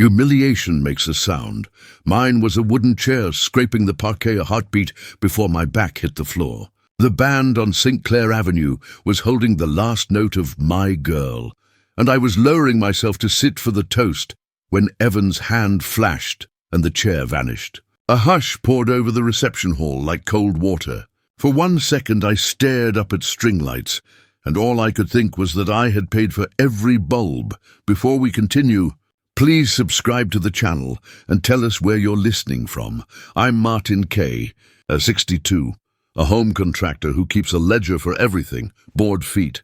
Humiliation makes a sound. Mine was a wooden chair scraping the parquet a heartbeat before my back hit the floor. The band on St. Clair Avenue was holding the last note of My Girl, and I was lowering myself to sit for the toast when Evan's hand flashed and the chair vanished. A hush poured over the reception hall like cold water. For 1 second I stared up at string lights, and all I could think was that I had paid for every bulb. Before we continue, please subscribe to the channel and tell us where you're listening from. I'm Martin Kay, 62, a home contractor who keeps a ledger for everything, board feet,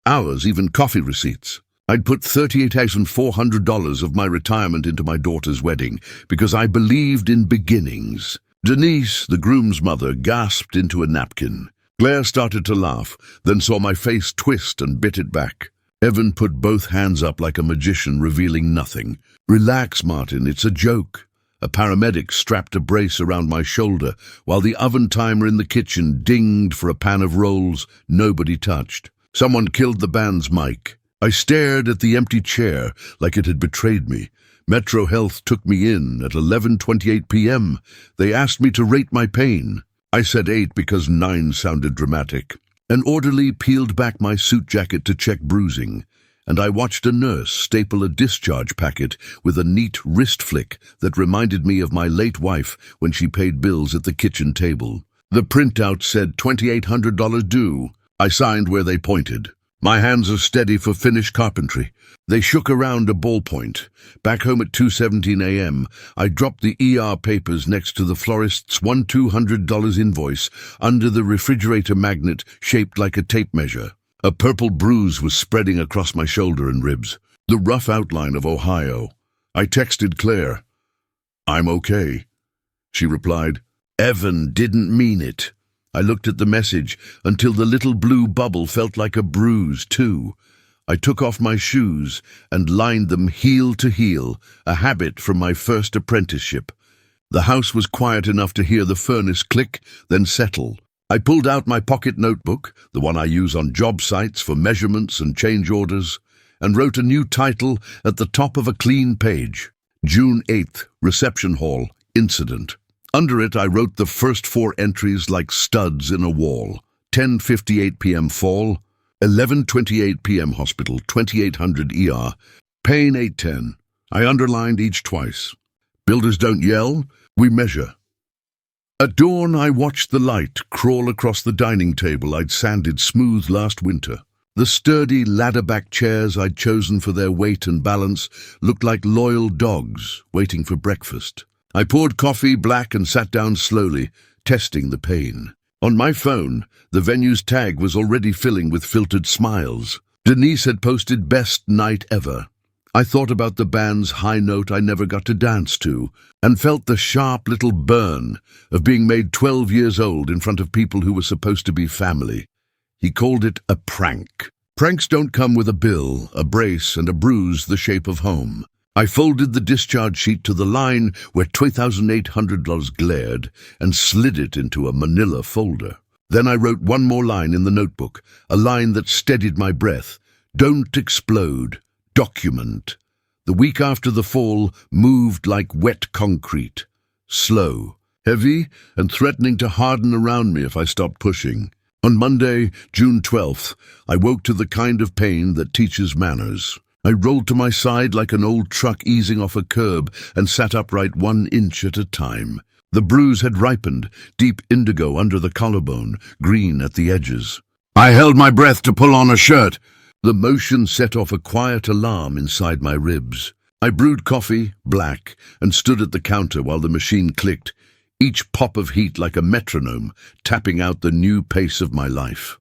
hours, even coffee receipts. I'd put $38,400 of my retirement into my daughter's wedding because I believed in beginnings. Denise, the groom's mother, gasped into a napkin. Claire started to laugh, then saw my face twist and bit it back. Evan put both hands up like a magician, revealing nothing. Relax, Martin, it's a joke. A paramedic strapped a brace around my shoulder while the oven timer in the kitchen dinged for a pan of rolls nobody touched. Someone killed the band's mic. I stared at the empty chair like it had betrayed me. Metro Health took me in at 11:28 p.m. They asked me to rate my pain. I said 8 because 9 sounded dramatic. An orderly peeled back my suit jacket to check bruising, and I watched a nurse staple a discharge packet with a neat wrist flick that reminded me of my late wife when she paid bills at the kitchen table. The printout said $2,800 due. I signed where they pointed. My hands are steady for finished carpentry. They shook around a ballpoint. Back home at 2:17 a.m., I dropped the ER papers next to the florist's $200 invoice under the refrigerator magnet shaped like a tape measure. A purple bruise was spreading across my shoulder and ribs, the rough outline of Ohio. I texted Claire. "I'm okay." She replied, "Evan didn't mean it." I looked at the message until the little blue bubble felt like a bruise, too. I took off my shoes and lined them heel to heel, a habit from my first apprenticeship. The house was quiet enough to hear the furnace click, then settle. I pulled out my pocket notebook, the one I use on job sites for measurements and change orders, and wrote a new title at the top of a clean page. June 8th, Reception Hall, Incident. Under it, I wrote the first 4 entries like studs in a wall. 10:58 p.m. fall, 11:28 p.m. hospital, 2800 ER, pain 810. I underlined each twice. Builders don't yell, we measure. At dawn, I watched the light crawl across the dining table I'd sanded smooth last winter. The sturdy ladder-back chairs I'd chosen for their weight and balance looked like loyal dogs waiting for breakfast. I poured coffee black and sat down slowly, testing the pain. On my phone, the venue's tag was already filling with filtered smiles. Denise had posted best night ever. I thought about the band's high note I never got to dance to, and felt the sharp little burn of being made 12 years old in front of people who were supposed to be family. He called it a prank. Pranks don't come with a bill, a brace, and a bruise the shape of home. I folded the discharge sheet to the line where $2,800 glared and slid it into a manila folder. Then I wrote one more line in the notebook, a line that steadied my breath. Don't explode. Document. The week after the fall moved like wet concrete. Slow, heavy, and threatening to harden around me if I stopped pushing. On Monday, June 12th, I woke to the kind of pain that teaches manners. I rolled to my side like an old truck easing off a curb and sat upright 1 inch at a time. The bruise had ripened, deep indigo under the collarbone, green at the edges. I held my breath to pull on a shirt. The motion set off a quiet alarm inside my ribs. I brewed coffee, black, and stood at the counter while the machine clicked, each pop of heat like a metronome, tapping out the new pace of my life.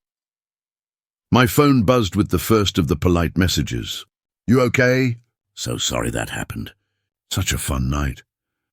My phone buzzed with the first of the polite messages. "You okay? So sorry that happened. Such a fun night."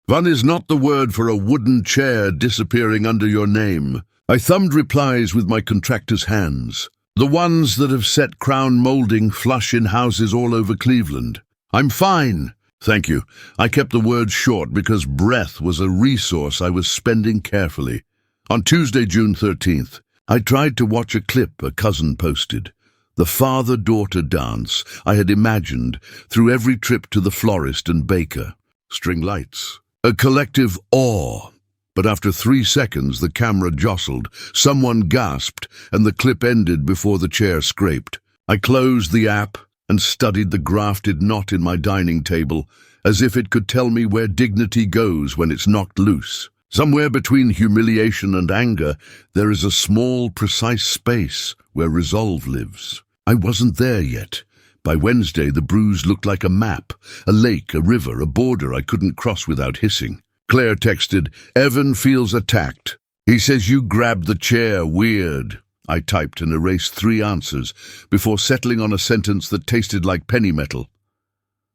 Fun is not the word for a wooden chair disappearing under your name. I thumbed replies with my contractor's hands, the ones that have set crown molding flush in houses all over Cleveland. "I'm fine. Thank you." I kept the words short because breath was a resource I was spending carefully. On Tuesday, June 13th, I tried to watch a clip a cousin posted. The father-daughter dance I had imagined through every trip to the florist and baker. String lights. A collective awe. But after 3 seconds, the camera jostled, someone gasped, and the clip ended before the chair scraped. I closed the app and studied the grafted knot in my dining table, as if it could tell me where dignity goes when it's knocked loose. Somewhere between humiliation and anger, there is a small, precise space where resolve lives. I wasn't there yet. By Wednesday, the bruise looked like a map, a lake, a river, a border I couldn't cross without hissing. Claire texted, "Evan feels attacked. He says you grabbed the chair, weird." I typed and erased 3 answers before settling on a sentence that tasted like penny metal.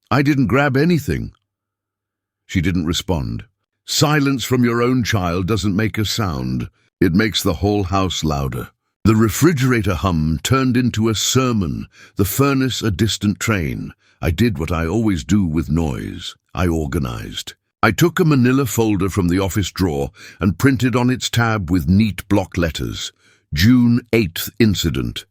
"I didn't grab anything." She didn't respond. Silence from your own child doesn't make a sound. It makes the whole house louder. The refrigerator hum turned into a sermon, the furnace a distant train. I did what I always do with noise. I organized. I took a manila folder from the office drawer and printed on its tab with neat block letters, June 8th incident.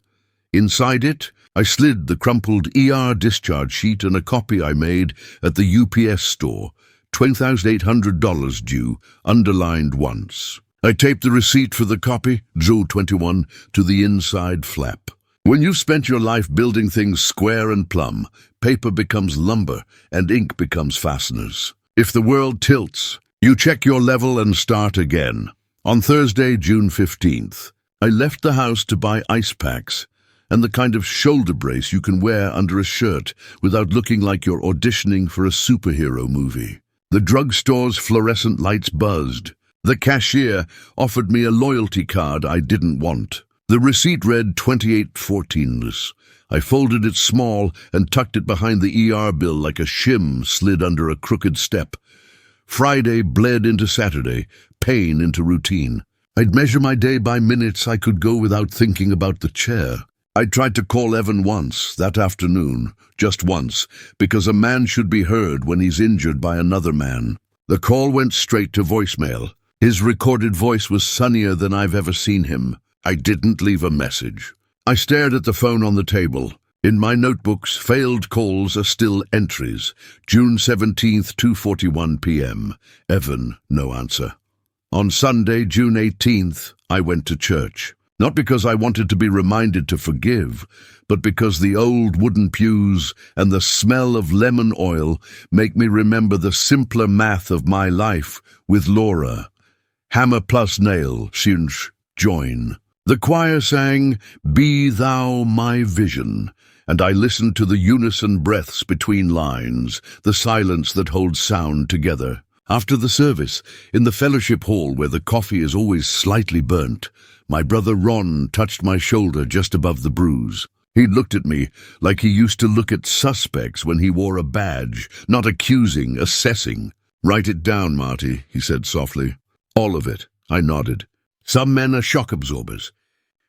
Inside it, I slid the crumpled ER discharge sheet and a copy I made at the UPS store, $2,800 due, underlined once. I taped the receipt for the copy, Joe 21, to the inside flap. When you've spent your life building things square and plumb, paper becomes lumber and ink becomes fasteners. If the world tilts, you check your level and start again. On Thursday, June 15th, I left the house to buy ice packs and the kind of shoulder brace you can wear under a shirt without looking like you're auditioning for a superhero movie. The drugstore's fluorescent lights buzzed. The cashier offered me a loyalty card I didn't want. The receipt read $28.14. I folded it small and tucked it behind the ER bill like a shim slid under a crooked step. Friday bled into Saturday, pain into routine. I'd measure my day by minutes I could go without thinking about the chair. I tried to call Evan once, that afternoon, just once, because a man should be heard when he's injured by another man. The call went straight to voicemail. His recorded voice was sunnier than I've ever seen him. I didn't leave a message. I stared at the phone on the table. In my notebooks, failed calls are still entries. June 17th, 2:41 p.m. Evan, no answer. On Sunday, June 18th, I went to church. Not because I wanted to be reminded to forgive, but because the old wooden pews and the smell of lemon oil make me remember the simpler math of my life with Laura. Hammer plus nail, shinch, join. The choir sang, "Be thou my vision," and I listened to the unison breaths between lines, the silence that holds sound together. After the service, in the fellowship hall where the coffee is always slightly burnt, my brother Ron touched my shoulder just above the bruise. He looked at me like he used to look at suspects when he wore a badge, not accusing, assessing. "Write it down, Marty," he said softly. "All of it," I nodded. "Some men are shock absorbers.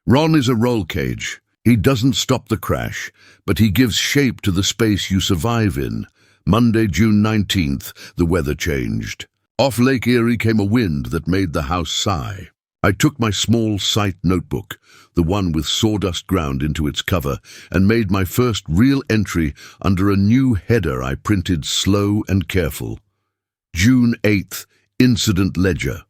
Ron is a roll cage. He doesn't stop the crash, but he gives shape to the space you survive in." Monday, June 19th, the weather changed. Off Lake Erie came a wind that made the house sigh. I took my small sight notebook, the one with sawdust ground into its cover, and made my first real entry under a new header I printed slow and careful. June 8th, Incident Ledger.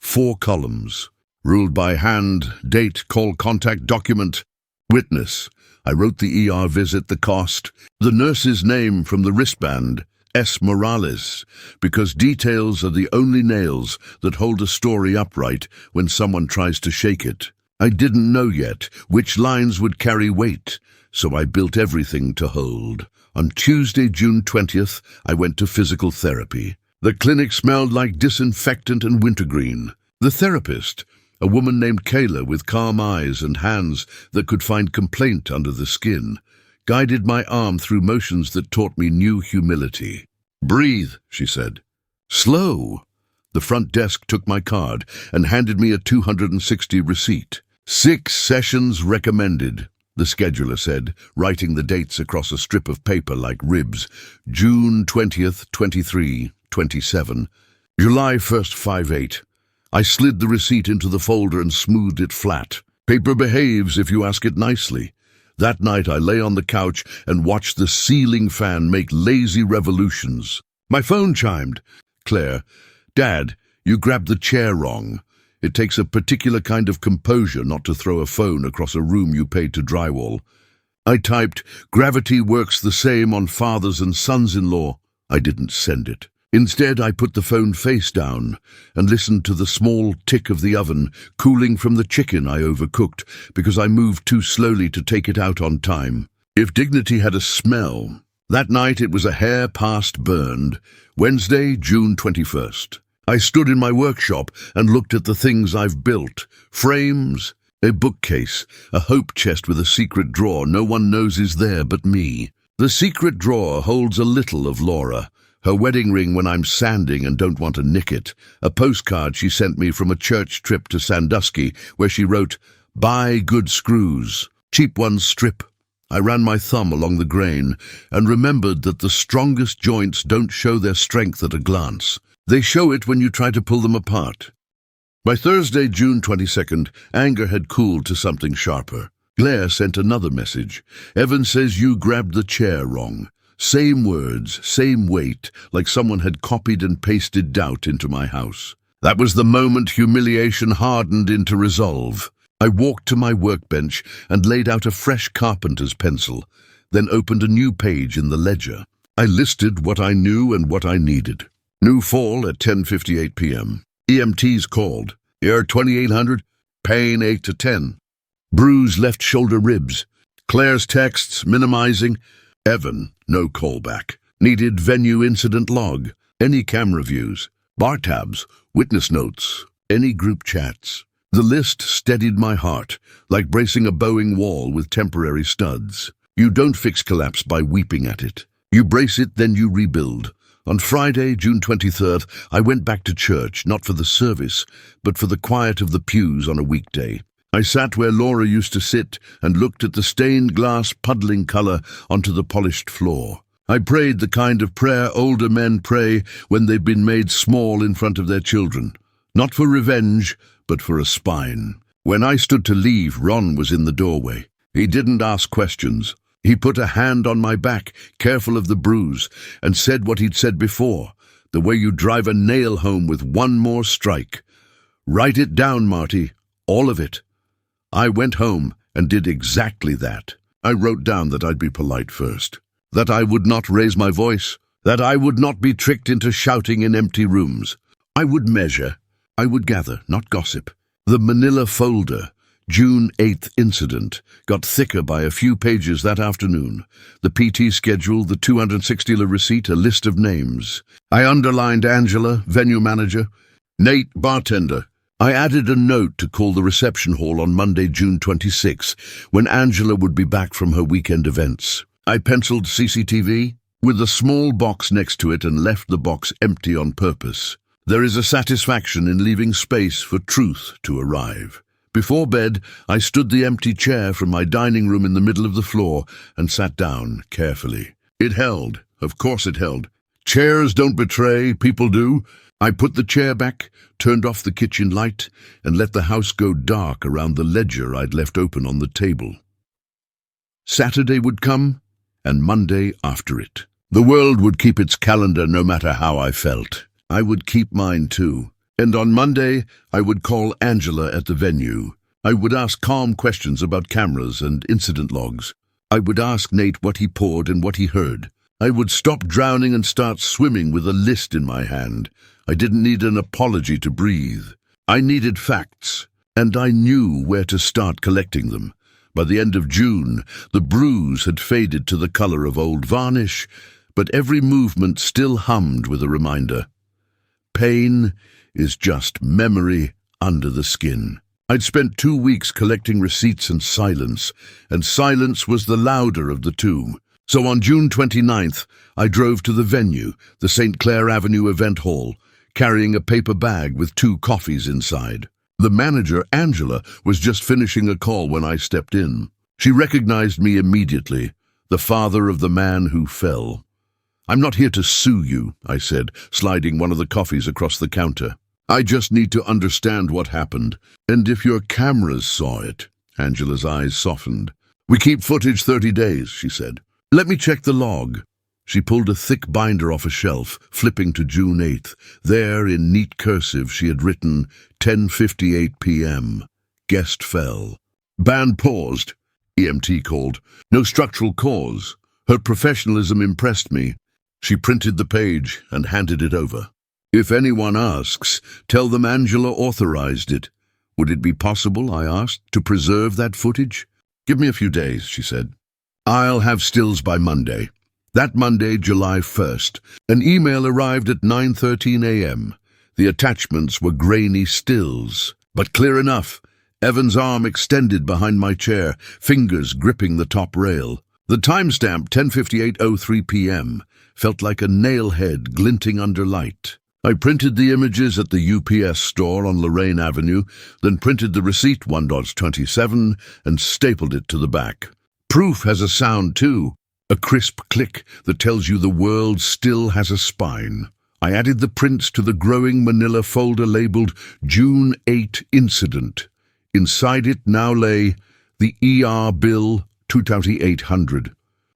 4 columns. Ruled by hand, date, call, contact, document, witness. I wrote the ER visit, the cost, the nurse's name from the wristband, S. Morales, because details are the only nails that hold a story upright when someone tries to shake it. I didn't know yet which lines would carry weight, so I built everything to hold. On Tuesday, June 20th, I went to physical therapy. The clinic smelled like disinfectant and wintergreen. The therapist, a woman named Kayla with calm eyes and hands that could find complaint under the skin, guided my arm through motions that taught me new humility. "Breathe," she said. "Slow." The front desk took my card and handed me a $260 receipt. 6 sessions recommended, the scheduler said, writing the dates across a strip of paper like ribs. June 20th, 23, 27. July 1st, 5/8. I slid the receipt into the folder and smoothed it flat. Paper behaves if you ask it nicely. That night I lay on the couch and watched the ceiling fan make lazy revolutions. My phone chimed. Claire, Dad, you grabbed the chair wrong. It takes a particular kind of composure not to throw a phone across a room you paid to drywall. I typed, gravity works the same on fathers and sons-in-law. I didn't send it. Instead, I put the phone face down and listened to the small tick of the oven cooling from the chicken I overcooked because I moved too slowly to take it out on time. If dignity had a smell, that night it was a hair past burned. Wednesday, June 21st. I stood in my workshop and looked at the things I've built. Frames, a bookcase, a hope chest with a secret drawer no one knows is there but me. The secret drawer holds a little of Laura, her wedding ring when I'm sanding and don't want to nick it, a postcard she sent me from a church trip to Sandusky where she wrote, "Buy good screws, cheap ones strip." I ran my thumb along the grain and remembered that the strongest joints don't show their strength at a glance. They show it when you try to pull them apart. By Thursday, June 22nd, anger had cooled to something sharper. Claire sent another message. Evan says you grabbed the chair wrong. Same words, same weight, like someone had copied and pasted doubt into my house. That was the moment humiliation hardened into resolve. I walked to my workbench and laid out a fresh carpenter's pencil, then opened a new page in the ledger. I listed what I knew and what I needed. New fall at 10:58 p.m. EMTs called. Air 2800, pain 8 to 10. Bruise left shoulder ribs. Claire's texts minimizing. Evan, no callback. Needed venue incident log. Any camera views. Bar tabs. Witness notes. Any group chats. The list steadied my heart, like bracing a bowing wall with temporary studs. You don't fix collapse by weeping at it. You brace it, then you rebuild. On Friday, June 23rd, I went back to church, not for the service, but for the quiet of the pews on a weekday. I sat where Laura used to sit and looked at the stained glass puddling color onto the polished floor. I prayed the kind of prayer older men pray when they've been made small in front of their children. Not for revenge, but for a spine. When I stood to leave, Ron was in the doorway. He didn't ask questions. He put a hand on my back, careful of the bruise, and said what he'd said before, the way you drive a nail home with one more strike. Write it down, Marty, all of it. I went home and did exactly that. I wrote down that I'd be polite first, that I would not raise my voice, that I would not be tricked into shouting in empty rooms. I would measure. I would gather, not gossip. The manila folder, June 8th incident, got thicker by a few pages that afternoon. The PT schedule, the $260 receipt, a list of names. I underlined Angela, venue manager, Nate, bartender. I added a note to call the reception hall on Monday, June 26, when Angela would be back from her weekend events. I penciled CCTV with a small box next to it and left the box empty on purpose. There is a satisfaction in leaving space for truth to arrive. Before bed, I stood the empty chair from my dining room in the middle of the floor and sat down carefully. It held. Of course it held. Chairs don't betray, people do. I put the chair back, turned off the kitchen light, and let the house go dark around the ledger I'd left open on the table. Saturday would come, and Monday after it. The world would keep its calendar no matter how I felt. I would keep mine too. And on Monday, I would call Angela at the venue. I would ask calm questions about cameras and incident logs. I would ask Nate what he poured and what he heard. I would stop drowning and start swimming with a list in my hand. I didn't need an apology to breathe. I needed facts, and I knew where to start collecting them. By the end of June, the bruise had faded to the color of old varnish, but every movement still hummed with a reminder. Pain is just memory under the skin. I'd spent 2 weeks collecting receipts and silence was the louder of the two. So on June 29th, I drove to the venue, the St. Clair Avenue event hall, carrying a paper bag with 2 coffees inside. The manager, Angela, was just finishing a call when I stepped in. She recognized me immediately, the father of the man who fell. "I'm not here to sue you," I said, sliding one of the coffees across the counter. "I just need to understand what happened, and if your cameras saw it." Angela's eyes softened. We keep footage 30 days, she said. Let me check the log. She pulled a thick binder off a shelf, flipping to June 8th. There, in neat cursive, she had written 10:58 p.m. Guest fell. Band paused. EMT called. No structural cause. Her professionalism impressed me. She printed the page and handed it over. If anyone asks, tell them Angela authorized it. Would it be possible, I asked, to preserve that footage? Give me a few days, she said. I'll have stills by Monday. That Monday, July 1st, an email arrived at 9:13 a.m. The attachments were grainy stills, but clear enough. Evan's arm extended behind my chair, fingers gripping the top rail. The timestamp, 10:58:03 p.m., felt like a nail head glinting under light. I printed the images at the UPS store on Lorraine Avenue, then printed the receipt 1.27 and stapled it to the back. Proof has a sound too, a crisp click that tells you the world still has a spine. I added the prints to the growing manila folder labeled June 8 Incident. Inside it now lay the ER bill 2,800,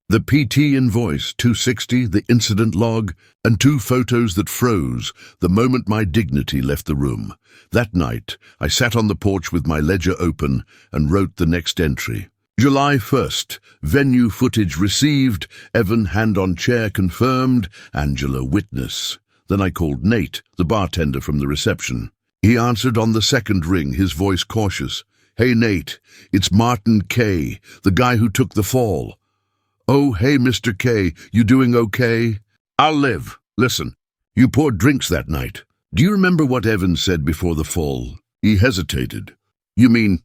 the PT invoice 260, the incident log, and 2 photos that froze the moment my dignity left the room. That night, I sat on the porch with my ledger open and wrote the next entry. July 1st, venue footage received, Evan hand on chair confirmed, Angela witness. Then I called Nate, the bartender from the reception. He answered on the second ring, his voice cautious. Hey Nate, it's Martin K., the guy who took the fall. Oh, hey Mr. K., you doing okay? I'll live. Listen, you poured drinks that night. Do you remember what Evan said before the fall? He hesitated. You mean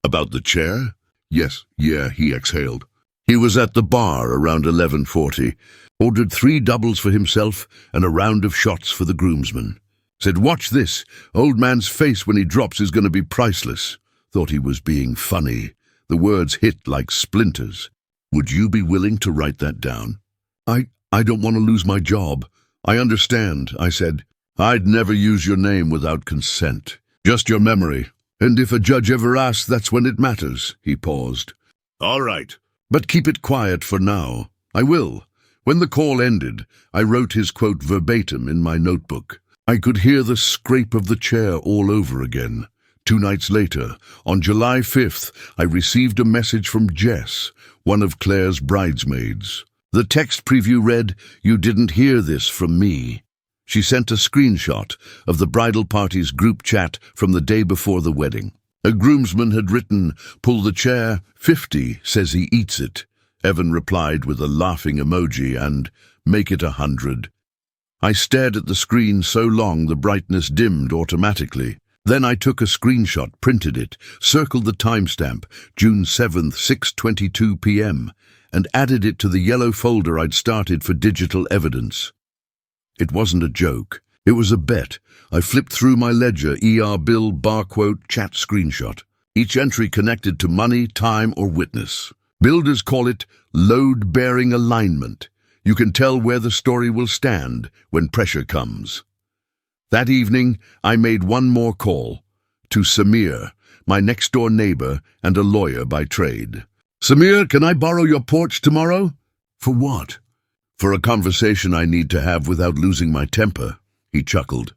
about the chair? Yes, yeah, he exhaled. He was at the bar around 11:40, ordered 3 doubles for himself and a round of shots for the groomsmen. Said, watch this, old man's face when he drops is going to be priceless. Thought he was being funny. The words hit like splinters. Would you be willing to write that down? I don't want to lose my job. I understand, I said. I'd never use your name without consent. Just your memory. And if a judge ever asks, that's when it matters. He paused. All right, but keep it quiet for now. I will. When the call ended, I wrote his quote verbatim in my notebook. I could hear the scrape of the chair all over again. 2 nights later, on July 5th, I received a message from Jess, one of Claire's bridesmaids. The text preview read, "You didn't hear this from me." She sent a screenshot of the bridal party's group chat from the day before the wedding. A groomsman had written, "Pull the chair, 50 says he eats it." Evan replied with a laughing emoji and, "Make it 100. I stared at the screen so long the brightness dimmed automatically. Then I took a screenshot, printed it, circled the timestamp, June 7th, 6:22 p.m., and added it to the yellow folder I'd started for digital evidence. It wasn't a joke. It was a bet. I flipped through my ledger, ER bill, bar quote, chat screenshot. Each entry connected to money, time, or witness. Builders call it load-bearing alignment. You can tell where the story will stand when pressure comes. That evening, I made one more call to Samir, my next-door neighbor and a lawyer by trade. Samir, can I borrow your porch tomorrow? For what? For a conversation I need to have without losing my temper, he chuckled.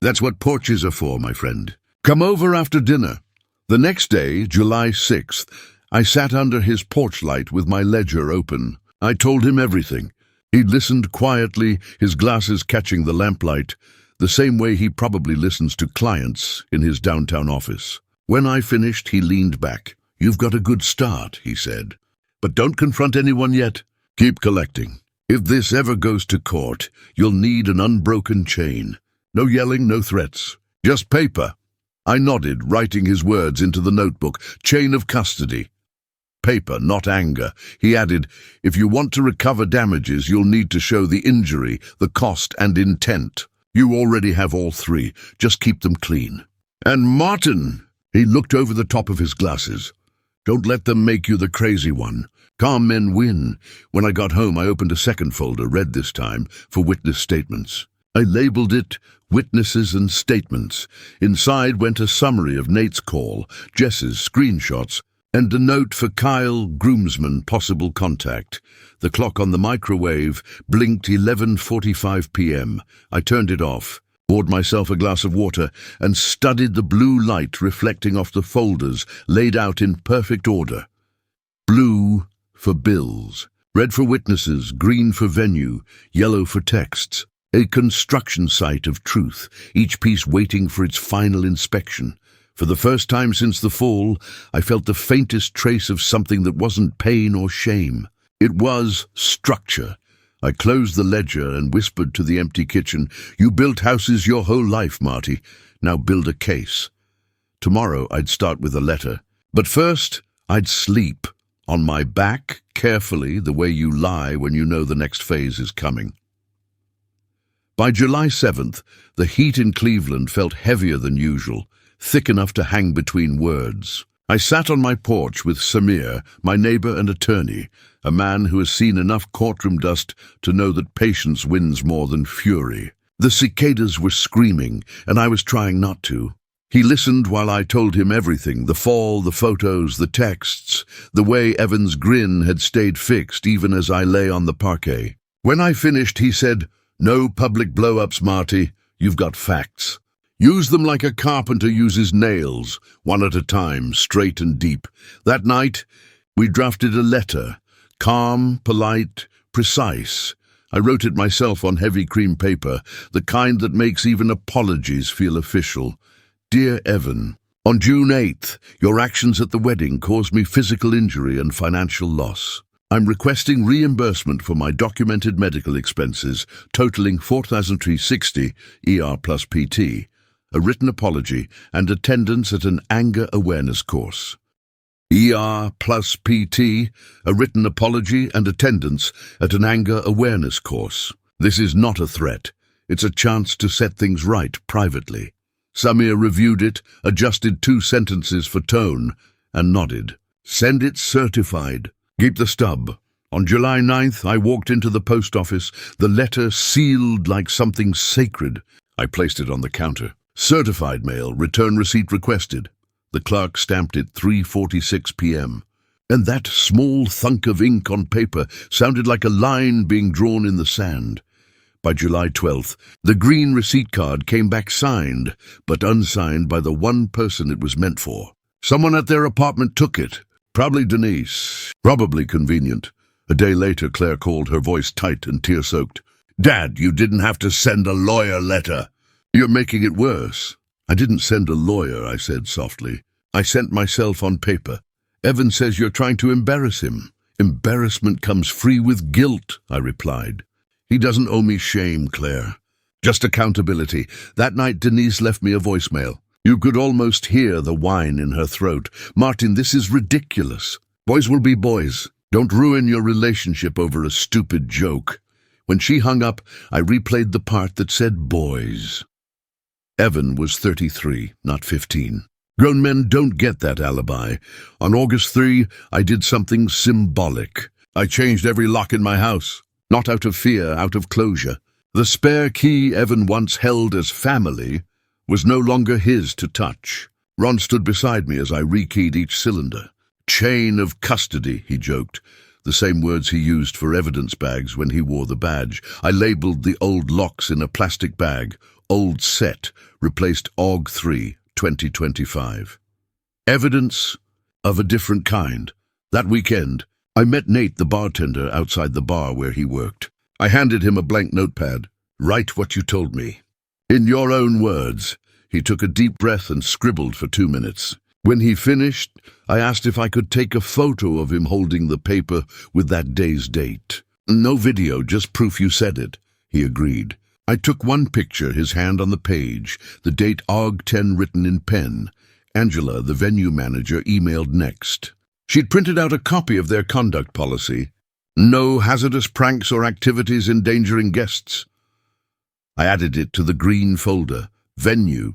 That's what porches are for, my friend. Come over after dinner. The next day, July 6th, I sat under his porch light with my ledger open. I told him everything. He listened quietly, his glasses catching the lamplight, the same way he probably listens to clients in his downtown office. When I finished, he leaned back. You've got a good start, he said. But don't confront anyone yet. Keep collecting. If this ever goes to court, you'll need an unbroken chain. No yelling, no threats. Just paper. I nodded, writing his words into the notebook. Chain of custody. Paper, not anger. He added, if you want to recover damages, you'll need to show the injury, the cost, and intent. You already have all 3. Just keep them clean. And Martin, he looked over the top of his glasses. Don't let them make you the crazy one. Calm men win. When I got home, I opened a second folder, red this time, for witness statements. I labeled it Witnesses and Statements. Inside went a summary of Nate's call, Jess's screenshots, And a note for Kyle, groomsman, possible contact. The clock on the microwave blinked 11:45 p.m. I turned it off, poured myself a glass of water, and studied the blue light reflecting off the folders laid out in perfect order. Blue for bills, red for witnesses, green for venue, yellow for texts. A construction site of truth, each piece waiting for its final inspection. For the first time since the fall, I felt the faintest trace of something that wasn't pain or shame. It was structure. I closed the ledger and whispered to the empty kitchen, "You built houses your whole life, Marty. Now build a case." Tomorrow I'd start with a letter. But first, I'd sleep. On my back, carefully, the way you lie when you know the next phase is coming. By July 7th, the heat in Cleveland felt heavier than usual, thick enough to hang between words. I sat on my porch with Samir, my neighbor and attorney, a man who has seen enough courtroom dust to know that patience wins more than fury. The cicadas were screaming, and I was trying not to. He listened while I told him everything, the fall, the photos, the texts, the way Evan's grin had stayed fixed even as I lay on the parquet. When I finished, he said, "No public blow-ups, Marty. You've got facts. Use them like a carpenter uses nails, one at a time, straight and deep." That night, we drafted a letter, calm, polite, precise. I wrote it myself on heavy cream paper, the kind that makes even apologies feel official. "Dear Evan, on June 8th, your actions at the wedding caused me physical injury and financial loss. I'm requesting reimbursement for my documented medical expenses, totaling $4,360 ER plus PT. A written apology, and attendance at an anger awareness course." ER plus PT, a written apology and attendance at an anger awareness course. This is not a threat. It's a chance to set things right privately. Samir reviewed it, adjusted 2 sentences for tone, and nodded. "Send it certified. Keep the stub." On July 9th, I walked into the post office, the letter sealed like something sacred. I placed it on the counter. "Certified mail, return receipt requested." The clerk stamped it 3:46 p.m. And that small thunk of ink on paper sounded like a line being drawn in the sand. By July 12th, the green receipt card came back signed, but unsigned by the one person it was meant for. Someone at their apartment took it. Probably Denise. Probably convenient. A day later, Claire called, her voice tight and tear-soaked. "Dad, you didn't have to send a lawyer letter. You're making it worse." "I didn't send a lawyer," I said softly. "I sent myself on paper. Evan says you're trying to embarrass him." "Embarrassment comes free with guilt," I replied. "He doesn't owe me shame, Claire. Just accountability." That night, Denise left me a voicemail. You could almost hear the whine in her throat. "Martin, this is ridiculous. Boys will be boys. Don't ruin your relationship over a stupid joke." When she hung up, I replayed the part that said boys. Evan was 33, not 15. Grown men don't get that alibi. On August 3, I did something symbolic. I changed every lock in my house. Not out of fear, out of closure. The spare key Evan once held as family was no longer his to touch. Ron stood beside me as I rekeyed each cylinder. "Chain of custody," he joked. The same words he used for evidence bags when he wore the badge. I labeled the old locks in a plastic bag. Old set, replaced AUG 3, 2025. Evidence of a different kind. That weekend, I met Nate, the bartender, outside the bar where he worked. I handed him a blank notepad. "Write what you told me. In your own words." He took a deep breath and scribbled for 2 minutes. When he finished, I asked if I could take a photo of him holding the paper with that day's date. "No video, just proof you said it," he agreed. I took one picture, his hand on the page, the date AUG 10 written in pen. Angela, the venue manager, emailed next. She'd printed out a copy of their conduct policy. "No hazardous pranks or activities endangering guests." I added it to the green folder, venue.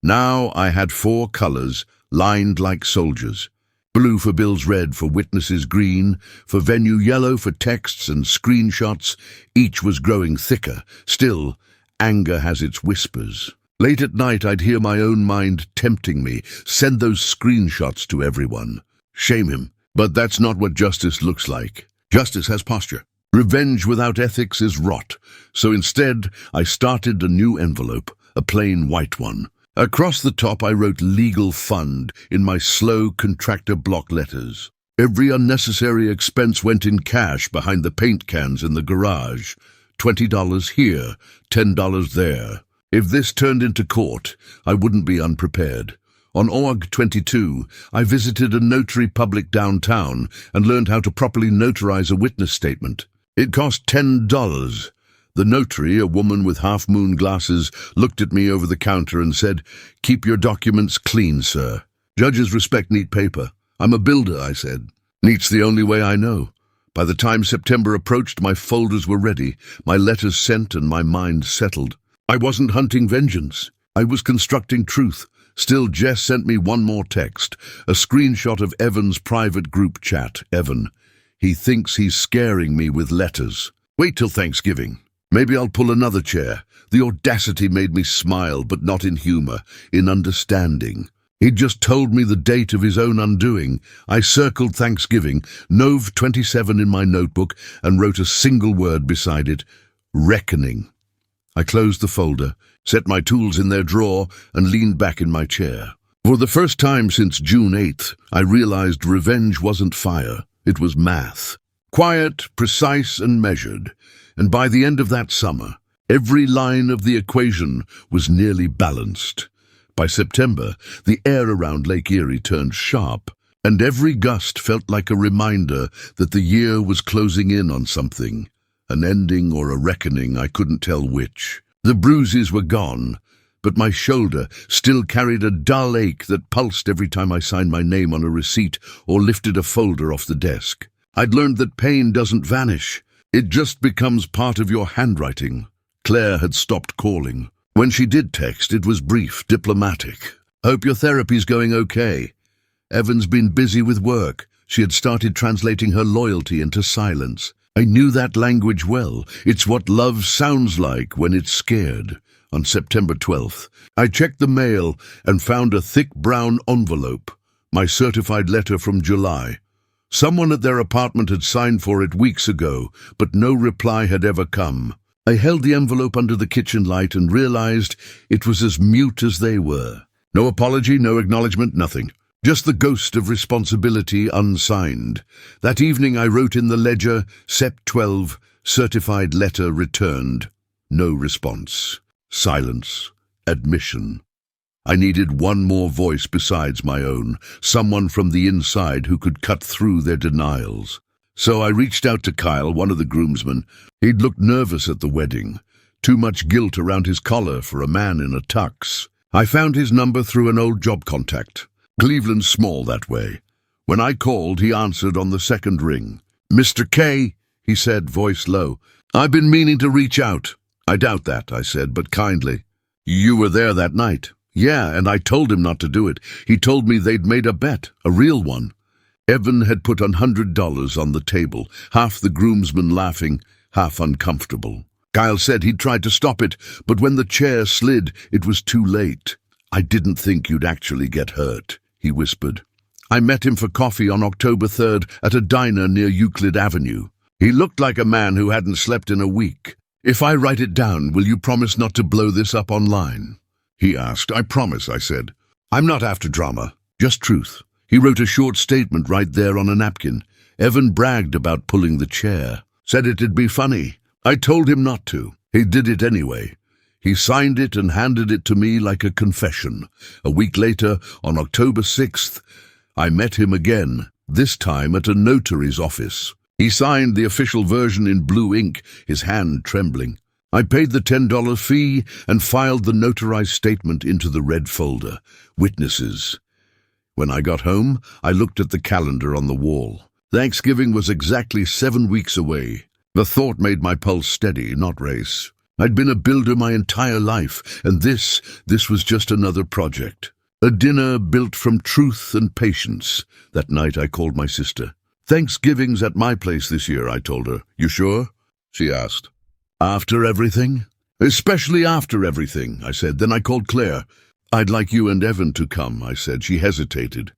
Now I had 4 colors, lined like soldiers. Blue for bills, red for witnesses, green for venue, yellow for texts and screenshots. Each was growing thicker. Still, anger has its whispers. Late at night, I'd hear my own mind tempting me. "Send those screenshots to everyone. Shame him. But that's not what justice looks like. Justice has posture. Revenge without ethics is rot. So instead, I started a new envelope, a plain white one. Across the top, I wrote Legal Fund in my slow contractor block letters. Every unnecessary expense went in cash behind the paint cans in the garage. $20 here, $10 there. If this turned into court, I wouldn't be unprepared. On Aug 22, I visited a notary public downtown and learned how to properly notarize a witness statement. It cost $10. The notary, a woman with half-moon glasses, looked at me over the counter and said, "Keep your documents clean, sir. Judges respect neat paper." "I'm a builder," I said. "Neat's the only way I know." By the time September approached, my folders were ready, my letters sent, and my mind settled. I wasn't hunting vengeance. I was constructing truth. Still, Jess sent me one more text, a screenshot of Evan's private group chat. Evan, he thinks he's scaring me with letters. Wait till Thanksgiving. Maybe I'll pull another chair. The audacity made me smile, but not in humor, in understanding. He'd just told me the date of his own undoing. I circled Thanksgiving, Nov 27 in my notebook, and wrote a single word beside it, reckoning. I closed the folder, set my tools in their drawer, and leaned back in my chair. For the first time since June 8th, I realized revenge wasn't fire, it was math. Quiet, precise, and measured. And by the end of that summer, every line of the equation was nearly balanced. By September, the air around Lake Erie turned sharp, and every gust felt like a reminder that the year was closing in on something. An ending or a reckoning, I couldn't tell which. The bruises were gone, but my shoulder still carried a dull ache that pulsed every time I signed my name on a receipt or lifted a folder off the desk. I'd learned that pain doesn't vanish. It just becomes part of your handwriting. Claire had stopped calling. When she did text, it was brief, diplomatic. "Hope your therapy's going okay." Evan's been busy with work. She had started translating her loyalty into silence. I knew that language well. It's what love sounds like when it's scared. On September 12th, I checked the mail and found a thick brown envelope, my certified letter from July. Someone at their apartment had signed for it weeks ago, but no reply had ever come. I held the envelope under the kitchen light and realized it was as mute as they were. No apology, no acknowledgement, nothing. Just the ghost of responsibility unsigned. That evening I wrote in the ledger, Sep 12, certified letter returned. No response. Silence. Admission. I needed one more voice besides my own, someone from the inside who could cut through their denials. So I reached out to Kyle, one of the groomsmen. He'd looked nervous at the wedding. Too much guilt around his collar for a man in a tux. I found his number through an old job contact. Cleveland's small that way. When I called, he answered on the second ring. "Mr. K," he said, voice low. "I've been meaning to reach out." "I doubt that," I said, but kindly. "You were there that night." "Yeah, and I told him not to do it. He told me they'd made a bet, a real one." Evan had put $100 on the table, half the groomsmen laughing, half uncomfortable. Kyle said he'd tried to stop it, but when the chair slid, it was too late. "I didn't think you'd actually get hurt," he whispered. "I met him for coffee on October 3rd at a diner near Euclid Avenue. He looked like a man who hadn't slept in a week. If I write it down, will you promise not to blow this up online?" He asked. "I promise," I said. "I'm not after drama, just truth." He wrote a short statement right there on a napkin. Evan bragged about pulling the chair, said it'd be funny. I told him not to. He did it anyway. He signed it and handed it to me like a confession. A week later, on October 6th, I met him again, this time at a notary's office. He signed the official version in blue ink, his hand trembling. I paid the $10 fee and filed the notarized statement into the red folder. Witnesses. When I got home, I looked at the calendar on the wall. Thanksgiving was exactly 7 weeks away. The thought made my pulse steady, not race. I'd been a builder my entire life, and this was just another project. A dinner built from truth and patience. That night I called my sister. "Thanksgiving's at my place this year," I told her. "You sure?" she asked. "After everything?" "Especially after everything," I said. Then I called Claire. "I'd like you and Evan to come," I said. She hesitated.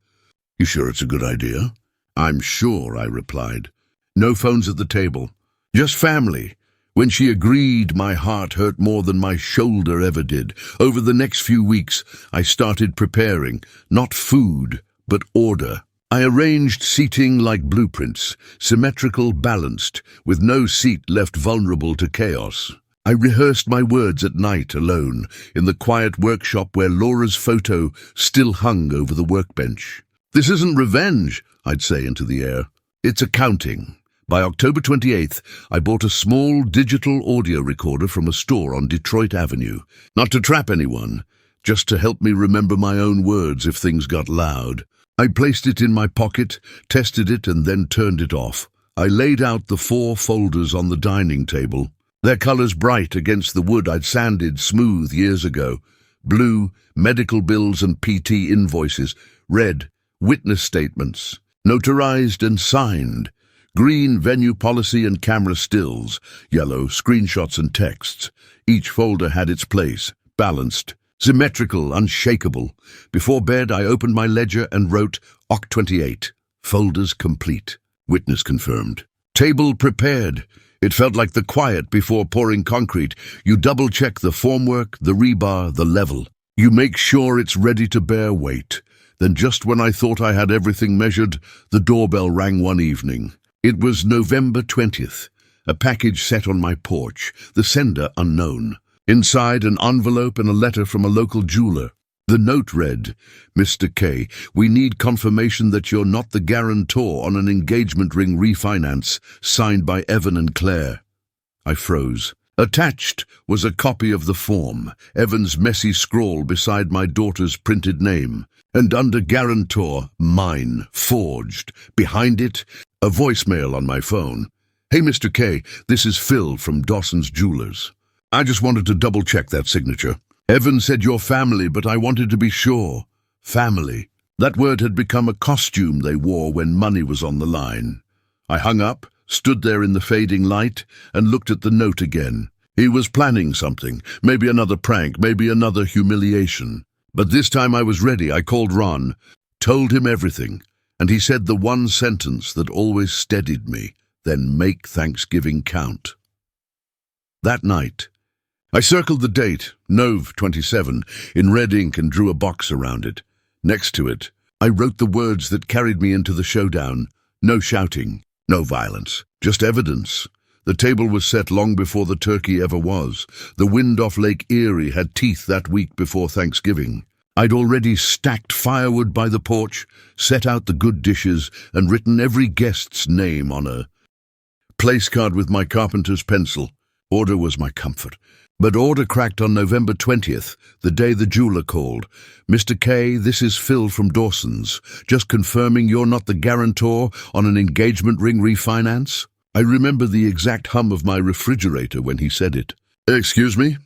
You sure it's a good idea? I'm sure, I replied. No phones at the table. Just family. When she agreed, my heart hurt more than my shoulder ever did. Over the next few weeks, I started preparing, not food, but order. I arranged seating like blueprints, symmetrical, balanced, with no seat left vulnerable to chaos. I rehearsed my words at night alone, in the quiet workshop where Laura's photo still hung over the workbench. This isn't revenge, I'd say into the air. It's accounting. By October 28th, I bought a small digital audio recorder from a store on Detroit Avenue. Not to trap anyone, just to help me remember my own words if things got loud. I placed it in my pocket, tested it, and then turned it off. I laid out the 4 folders on the dining table, their colors bright against the wood I'd sanded smooth years ago. Blue, medical bills and PT invoices. Red, witness statements, notarized and signed. Green, venue policy and camera stills. Yellow, screenshots and texts. Each folder had its place, balanced, symmetrical, unshakable. Before bed, I opened my ledger and wrote Oct 28. Folders complete. Witness confirmed. Table prepared. It felt like the quiet before pouring concrete. You double-check the formwork, the rebar, the level. You make sure it's ready to bear weight. Then just when I thought I had everything measured, the doorbell rang one evening. It was November 20th. A package set on my porch, the sender unknown. Inside, an envelope and a letter from a local jeweler. The note read, Mr. K, we need confirmation that you're not the guarantor on an engagement ring refinance signed by Evan and Claire. I froze. Attached was a copy of the form, Evan's messy scrawl beside my daughter's printed name, and under guarantor, mine, forged. Behind it, a voicemail on my phone. Hey, Mr. K, this is Phil from Dawson's Jewelers. I just wanted to double-check that signature. Evan said your family, but I wanted to be sure. Family. That word had become a costume they wore when money was on the line. I hung up, stood there in the fading light, and looked at the note again. He was planning something, maybe another prank, maybe another humiliation. But this time I was ready. I called Ron, told him everything, and he said the one sentence that always steadied me, then make Thanksgiving count. That night, I circled the date, Nov 27, in red ink and drew a box around it. Next to it, I wrote the words that carried me into the showdown. No shouting, no violence, just evidence. The table was set long before the turkey ever was. The wind off Lake Erie had teeth that week before Thanksgiving. I'd already stacked firewood by the porch, set out the good dishes, and written every guest's name on a place card with my carpenter's pencil. Order was my comfort. But order cracked on November 20th, the day the jeweler called. Mr. K, this is Phil from Dawson's. Just confirming you're not the guarantor on an engagement ring refinance? I remember the exact hum of my refrigerator when he said it. Excuse me?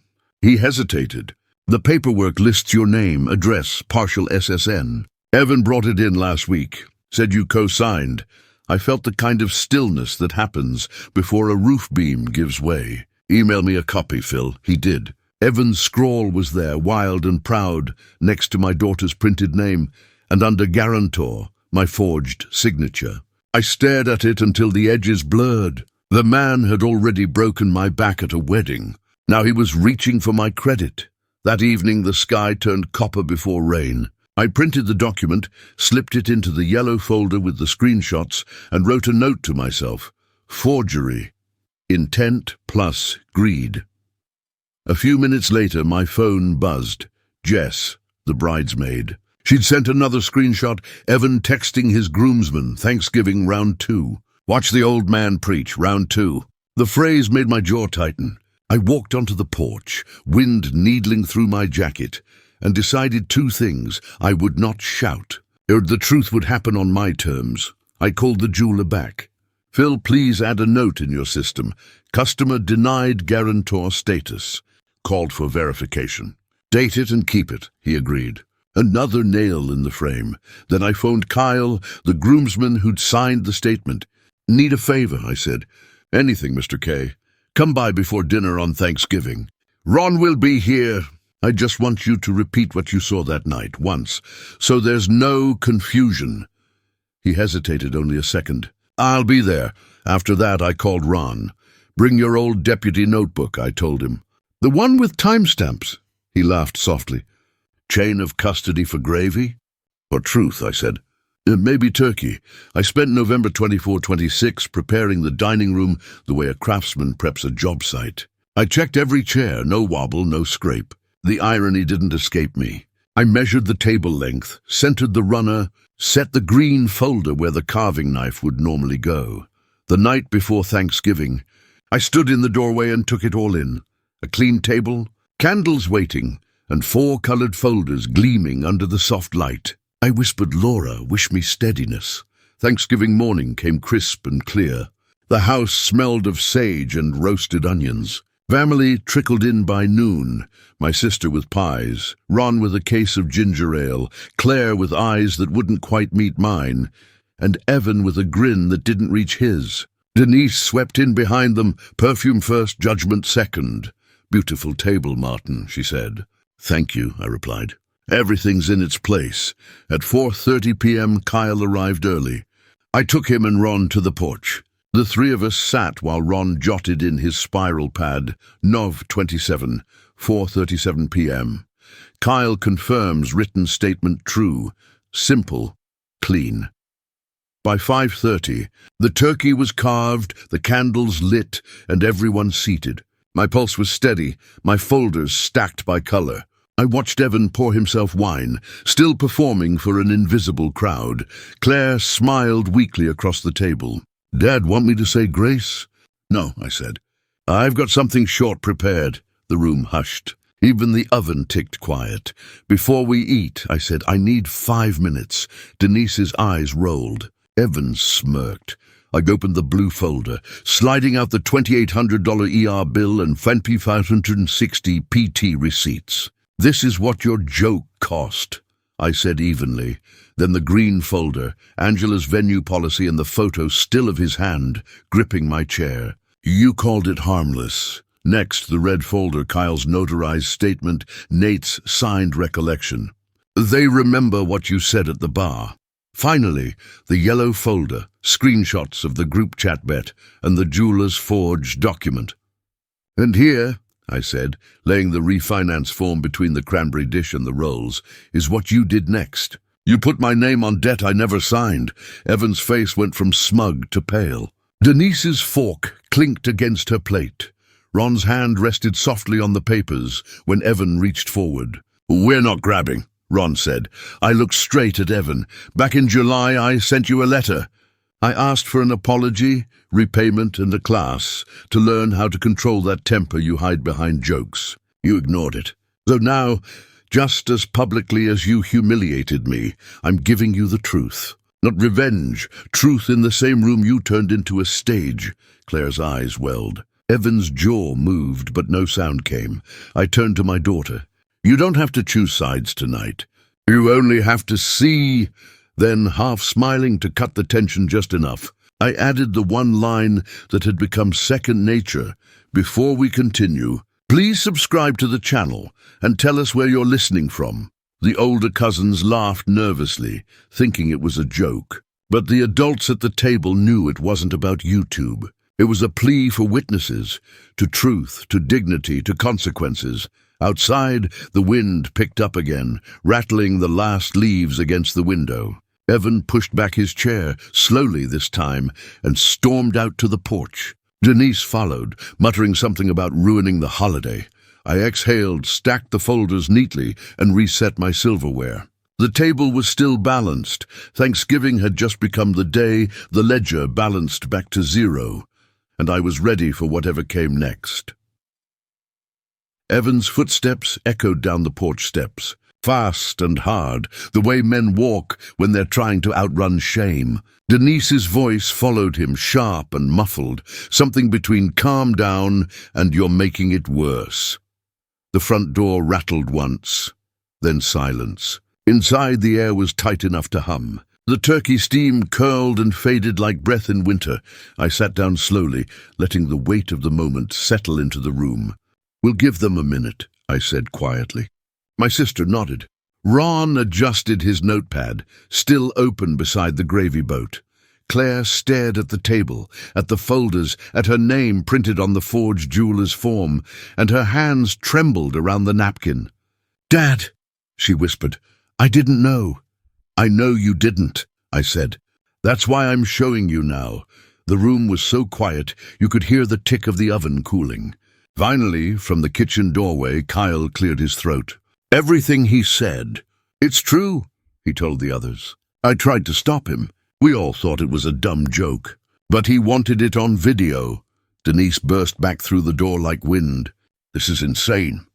He hesitated. The paperwork lists your name, address, partial SSN. Evan brought it in last week. Said you co-signed. I felt the kind of stillness that happens before a roof beam gives way. Email me a copy, Phil. He did. Evan's scrawl was there, wild and proud, next to my daughter's printed name, and under guarantor, my forged signature. I stared at it until the edges blurred. The man had already broken my back at a wedding. Now he was reaching for my credit. That evening the sky turned copper before rain. I printed the document, slipped it into the yellow folder with the screenshots, and wrote a note to myself. Forgery. Intent plus greed. A few minutes later, my phone buzzed. Jess, the bridesmaid. She'd sent another screenshot, Evan texting his groomsman, Thanksgiving round 2. Watch the old man preach, round 2. The phrase made my jaw tighten. I walked onto the porch, wind needling through my jacket, and decided 2 things. I would not shout. The truth would happen on my terms. I called the jeweler back. Phil, please add a note in your system. Customer denied guarantor status. Called for verification. Date it and keep it, he agreed. Another nail in the frame. Then I phoned Kyle, the groomsman who'd signed the statement. Need a favor, I said. Anything, Mr. K. Come by before dinner on Thanksgiving. Ron will be here. I just want you to repeat what you saw that night, once, so there's no confusion. He hesitated only a second. "I'll be there." After that, I called Ron. "Bring your old deputy notebook," I told him. "The one with timestamps?" He laughed softly. "Chain of custody for gravy?" "Or truth," I said. "Maybe turkey. I spent November 24-26 preparing the dining room the way a craftsman preps a job site. I checked every chair, no wobble, no scrape. The irony didn't escape me. I measured the table length, centered the runner, set the green folder where the carving knife would normally go. The night before Thanksgiving, I stood in the doorway and took it all in. A clean table, candles waiting, and 4 colored folders gleaming under the soft light. I whispered Laura, "Wish me steadiness." Thanksgiving morning came crisp and clear. The house smelled of sage and roasted onions. Family trickled in by noon, my sister with pies, Ron with a case of ginger ale, Claire with eyes that wouldn't quite meet mine, and Evan with a grin that didn't reach his. Denise swept in behind them, perfume first, judgment second. "Beautiful table, Martin," she said. "Thank you," I replied. "Everything's in its place." At 4:30 p.m., Kyle arrived early. I took him and Ron to the porch. The 3 of us sat while Ron jotted in his spiral pad, Nov 27, 4:37 p.m. Kyle confirms written statement true, simple, clean. By 5:30, the turkey was carved, the candles lit, and everyone seated. My pulse was steady, my folders stacked by color. I watched Evan pour himself wine, still performing for an invisible crowd. Claire smiled weakly across the table. "Dad, want me to say grace?" "No," I said. "I've got something short prepared." The room hushed. Even the oven ticked quiet. "Before we eat," I said, "I need 5 minutes." Denise's eyes rolled. Evan smirked. I opened the blue folder, sliding out the $2,800 ER bill and $2,560 PT receipts. "This is what your joke cost," I said evenly. Then the green folder, Angela's venue policy and the photo still of his hand, gripping my chair. "You called it harmless." Next, the red folder, Kyle's notarized statement, Nate's signed recollection. "They remember what you said at the bar." Finally, the yellow folder, screenshots of the group chat bet and the jeweler's forged document. "And here," I said, laying the refinance form between the cranberry dish and the rolls, "is what you did next. You put my name on debt I never signed." Evan's face went from smug to pale. Denise's fork clinked against her plate. Ron's hand rested softly on the papers when Evan reached forward. "We're not grabbing," Ron said. I looked straight at Evan. "Back in July, I sent you a letter. I asked for an apology, repayment, and a class to learn how to control that temper you hide behind jokes. You ignored it. So now, just as publicly as you humiliated me, I'm giving you the truth. Not revenge, truth in the same room you turned into a stage." Claire's eyes welled. Evan's jaw moved, but no sound came. I turned to my daughter. "You don't have to choose sides tonight. You only have to see." Then, half smiling to cut the tension just enough, I added the one line that had become second nature. "Before we continue, please subscribe to the channel and tell us where you're listening from." The older cousins laughed nervously, thinking it was a joke. But the adults at the table knew it wasn't about YouTube. It was a plea for witnesses, to truth, to dignity, to consequences. Outside, the wind picked up again, rattling the last leaves against the window. Evan pushed back his chair, slowly this time, and stormed out to the porch. Denise followed, muttering something about ruining the holiday. I exhaled, stacked the folders neatly, and reset my silverware. The table was still balanced. Thanksgiving had just become the day the ledger balanced back to zero, and I was ready for whatever came next. Evan's footsteps echoed down the porch steps, fast and hard, the way men walk when they're trying to outrun shame. Denise's voice followed him, sharp and muffled, something between "calm down" and "you're making it worse." The front door rattled once, then silence. Inside, the air was tight enough to hum. The turkey steam curled and faded like breath in winter. I sat down slowly, letting the weight of the moment settle into the room. "We'll give them a minute," I said quietly. My sister nodded. Ron adjusted his notepad, still open beside the gravy boat. Claire stared at the table, at the folders, at her name printed on the forged jeweler's form, and her hands trembled around the napkin. "Dad," she whispered, "I didn't know." "I know you didn't," I said. "That's why I'm showing you now." The room was so quiet you could hear the tick of the oven cooling. Finally, from the kitchen doorway, Kyle cleared his throat. "Everything he said. It's true," he told the others. "I tried to stop him. We all thought it was a dumb joke. But he wanted it on video." Denise burst back through the door like wind. "This is insane,"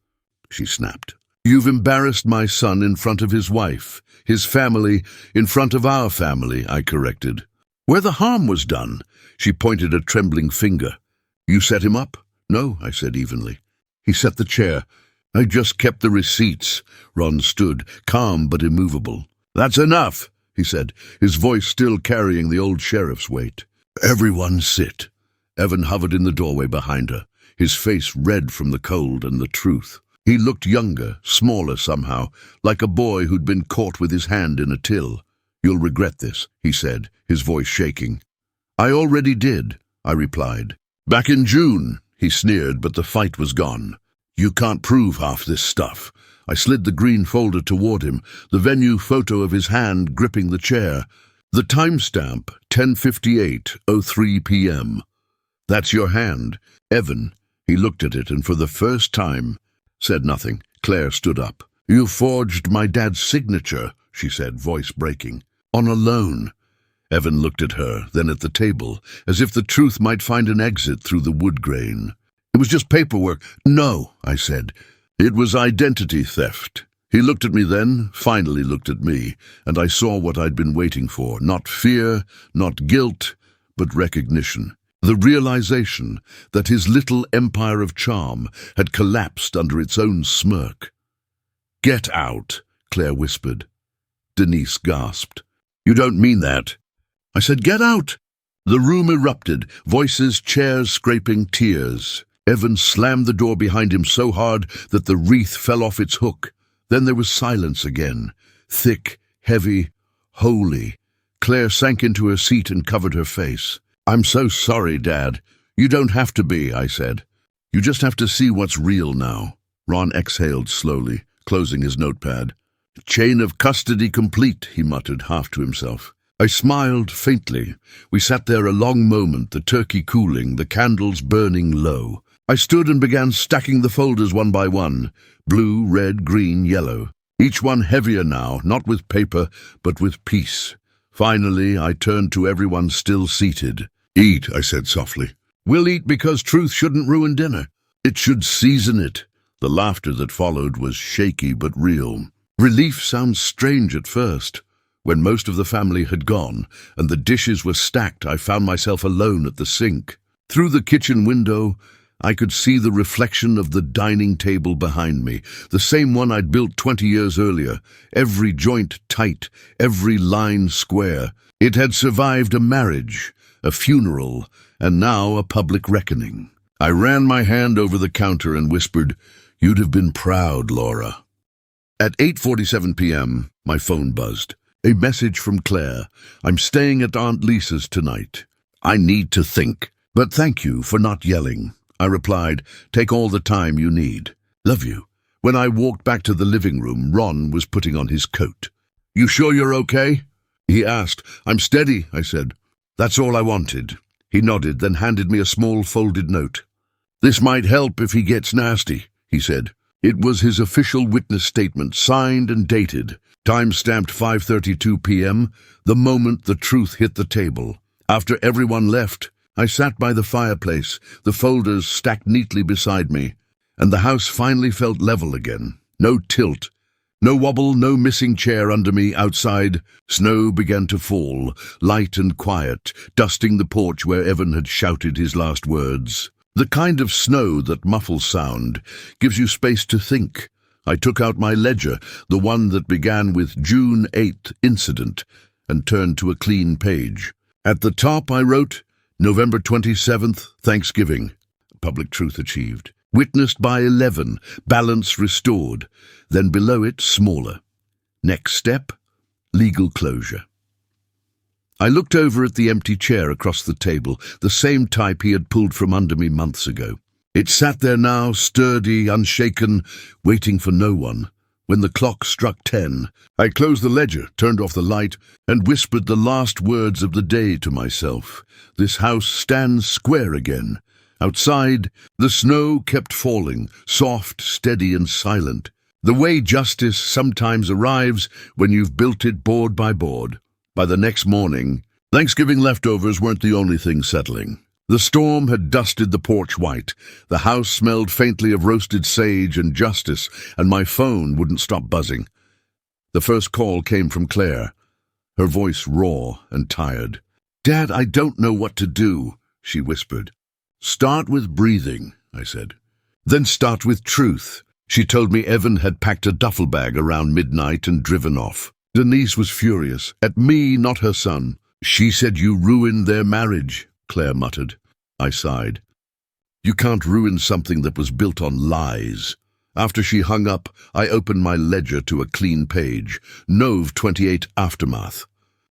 she snapped. "You've embarrassed my son in front of his wife, his family, in front of our family," I corrected. "Where the harm was done," she pointed a trembling finger. "You set him up?" "No," I said evenly. "He set the chair. I just kept the receipts." Ron stood, calm but immovable. "That's enough," he said, his voice still carrying the old sheriff's weight. "Everyone sit." Evan hovered in the doorway behind her, his face red from the cold and the truth. He looked younger, smaller somehow, like a boy who'd been caught with his hand in a till. "You'll regret this," he said, his voice shaking. "I already did," I replied. "Back in June," he sneered, but the fight was gone. "You can't prove half this stuff." I slid the green folder toward him, the venue photo of his hand gripping the chair. The timestamp, 10:58:03 p.m. "That's your hand, Evan." He looked at it and for the first time said nothing. Claire stood up. "You forged my dad's signature," she said, voice breaking. "On a loan." Evan looked at her, then at the table, as if the truth might find an exit through the wood grain. "It was just paperwork." "No," I said. "It was identity theft." He looked at me then, finally looked at me, and I saw what I'd been waiting for. Not fear, not guilt, but recognition. The realization that his little empire of charm had collapsed under its own smirk. "Get out," Claire whispered. Denise gasped. "You don't mean that." I said, "Get out." The room erupted, voices, chairs scraping, tears. Evan slammed the door behind him so hard that the wreath fell off its hook. Then there was silence again, thick, heavy, holy. Claire sank into her seat and covered her face. "I'm so sorry, Dad." "You don't have to be," I said. "You just have to see what's real now." Ron exhaled slowly, closing his notepad. "Chain of custody complete," he muttered, half to himself. I smiled faintly. We sat there a long moment, the turkey cooling, the candles burning low. I stood and began stacking the folders one by one, blue, red, green, yellow. Each one heavier now, not with paper, but with peace. Finally, I turned to everyone still seated. "Eat," I said softly. "We'll eat because truth shouldn't ruin dinner. It should season it." The laughter that followed was shaky but real. Relief sounds strange at first. When most of the family had gone and the dishes were stacked, I found myself alone at the sink. Through the kitchen window, I could see the reflection of the dining table behind me, the same one I'd built 20 years earlier, every joint tight, every line square. It had survived a marriage, a funeral, and now a public reckoning. I ran my hand over the counter and whispered, "You'd have been proud, Laura." At 8:47 p.m., my phone buzzed. A message from Claire. "I'm staying at Aunt Lisa's tonight. I need to think. But thank you for not yelling." I replied, "Take all the time you need. Love you." When I walked back to the living room, Ron was putting on his coat. "You sure you're okay?" he asked. "I'm steady," I said. "That's all I wanted." He nodded, then handed me a small folded note. "This might help if he gets nasty," he said. It was his official witness statement, signed and dated. Time-stamped 5:32 p.m., the moment the truth hit the table. After everyone left, I sat by the fireplace, the folders stacked neatly beside me, and the house finally felt level again. No tilt, no wobble, no missing chair under me. Outside, snow began to fall, light and quiet, dusting the porch where Evan had shouted his last words. The kind of snow that muffles sound, gives you space to think. I took out my ledger, the one that began with June 8th incident, and turned to a clean page. At the top I wrote, November 27th, Thanksgiving. Public truth achieved. Witnessed by 11, balance restored. Then below it, smaller. Next step, legal closure. I looked over at the empty chair across the table, the same type he had pulled from under me months ago. It sat there now, sturdy, unshaken, waiting for no one. When the clock struck 10, I closed the ledger, turned off the light, and whispered the last words of the day to myself. This house stands square again. Outside, the snow kept falling, soft, steady, and silent. The way justice sometimes arrives when you've built it board by board. By the next morning, Thanksgiving leftovers weren't the only thing settling. The storm had dusted the porch white. The house smelled faintly of roasted sage and justice, and my phone wouldn't stop buzzing. The first call came from Claire, her voice raw and tired. "Dad, I don't know what to do," she whispered. "Start with breathing," I said. "Then start with truth." She told me Evan had packed a duffel bag around midnight and driven off. Denise was furious, at me, not her son. "She said you ruined their marriage," Claire muttered. I sighed. "You can't ruin something that was built on lies." After she hung up, I opened my ledger to a clean page. Nove 28 aftermath.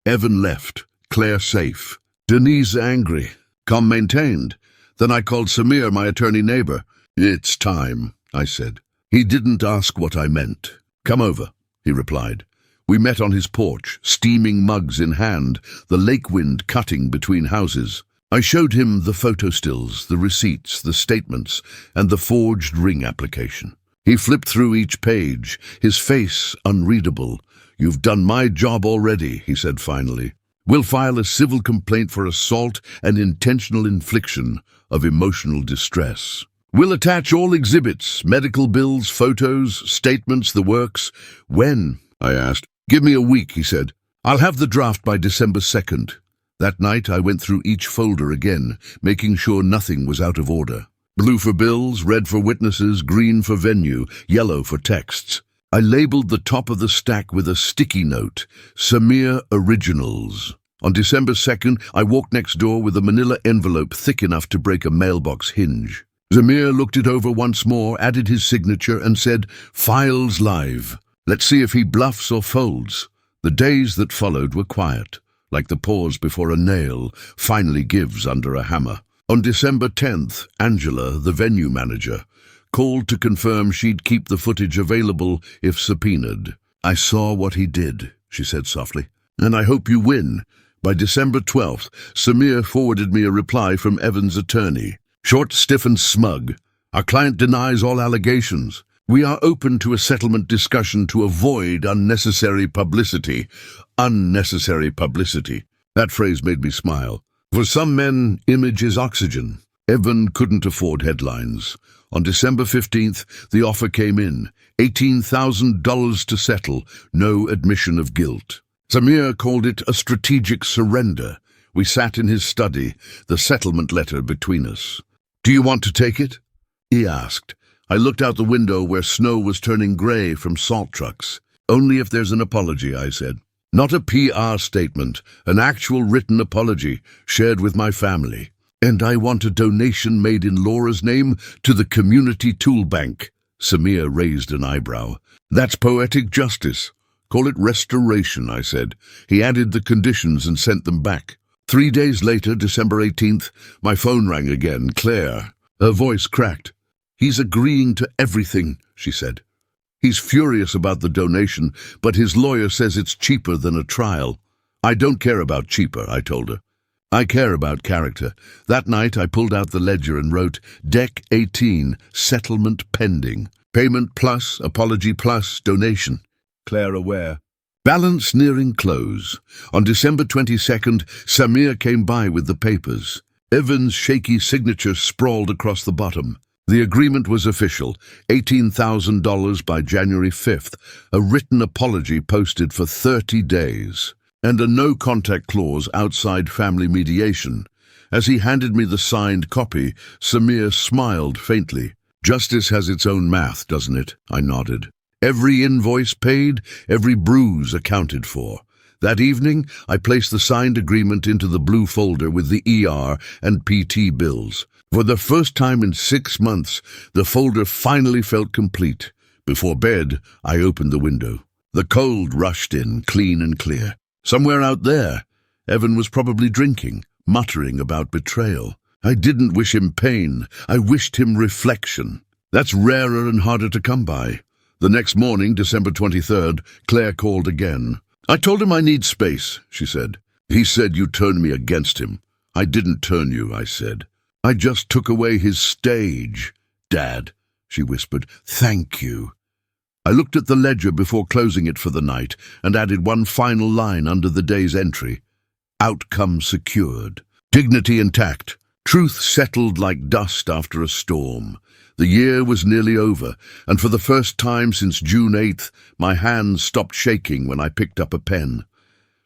Evan left. Claire safe. Denise angry. Com maintained. Then I called Samir, my attorney neighbor. "It's time," I said. He didn't ask what I meant. "Come over," he replied. We met on his porch, steaming mugs in hand, the lake wind cutting between houses. I showed him the photo stills, the receipts, the statements, and the forged ring application. He flipped through each page, his face unreadable. "You've done my job already," he said finally. "We'll file a civil complaint for assault and intentional infliction of emotional distress. We'll attach all exhibits, medical bills, photos, statements, the works." "When?" I asked. "Give me a week," he said. "I'll have the draft by December 2nd. That night I went through each folder again, making sure nothing was out of order. Blue for bills, red for witnesses, green for venue, yellow for texts. I labeled the top of the stack with a sticky note, Samir Originals. On December 2nd, I walked next door with a manila envelope thick enough to break a mailbox hinge. Samir looked it over once more, added his signature, and said, "Files live. Let's see if he bluffs or folds." The days that followed were quiet, like the pause before a nail finally gives under a hammer. On December 10th, Angela, the venue manager, called to confirm she'd keep the footage available if subpoenaed. "I saw what he did," she said softly, "and I hope you win." By December 12th, Samir forwarded me a reply from Evan's attorney. Short, stiff, and smug. "Our client denies all allegations. We are open to a settlement discussion to avoid unnecessary publicity." Unnecessary publicity. That phrase made me smile. For some men, image is oxygen. Evan couldn't afford headlines. On December 15th, the offer came in. $18,000 to settle, no admission of guilt. Samir called it a strategic surrender. We sat in his study, the settlement letter between us. "Do you want to take it?" he asked. I looked out the window where snow was turning grey from salt trucks. "Only if there's an apology," I said. "Not a PR statement, an actual written apology, shared with my family. And I want a donation made in Laura's name to the Community Tool Bank." Samir raised an eyebrow. "That's poetic justice. Call it restoration," I said. He added the conditions and sent them back. 3 days later, December 18th, my phone rang again. Claire. Her voice cracked. "He's agreeing to everything," she said. "He's furious about the donation, but his lawyer says it's cheaper than a trial." "I don't care about cheaper," I told her. "I care about character." That night I pulled out the ledger and wrote, Dec 18, settlement pending. Payment plus, apology plus, donation. Claire aware. Balance nearing close. On December 22nd, Samir came by with the papers. Evan's shaky signature sprawled across the bottom. The agreement was official, $18,000 by January 5th, a written apology posted for 30 days, and a no-contact clause outside family mediation. As he handed me the signed copy, Samir smiled faintly. "Justice has its own math, doesn't it?" I nodded. "Every invoice paid, every bruise accounted for." That evening, I placed the signed agreement into the blue folder with the ER and PT bills. For the first time in 6 months, the folder finally felt complete. Before bed, I opened the window. The cold rushed in, clean and clear. Somewhere out there, Evan was probably drinking, muttering about betrayal. I didn't wish him pain, I wished him reflection. That's rarer and harder to come by. The next morning, December 23rd, Claire called again. I told him I need space, she said. He said you turned me against him. I didn't turn you, I said. I just took away his stage. Dad, she whispered, thank you. I looked at the ledger before closing it for the night and added one final line under the day's entry. Outcome secured. Dignity intact. Truth settled like dust after a storm. The year was nearly over, and for the first time since June 8th, my hands stopped shaking when I picked up a pen.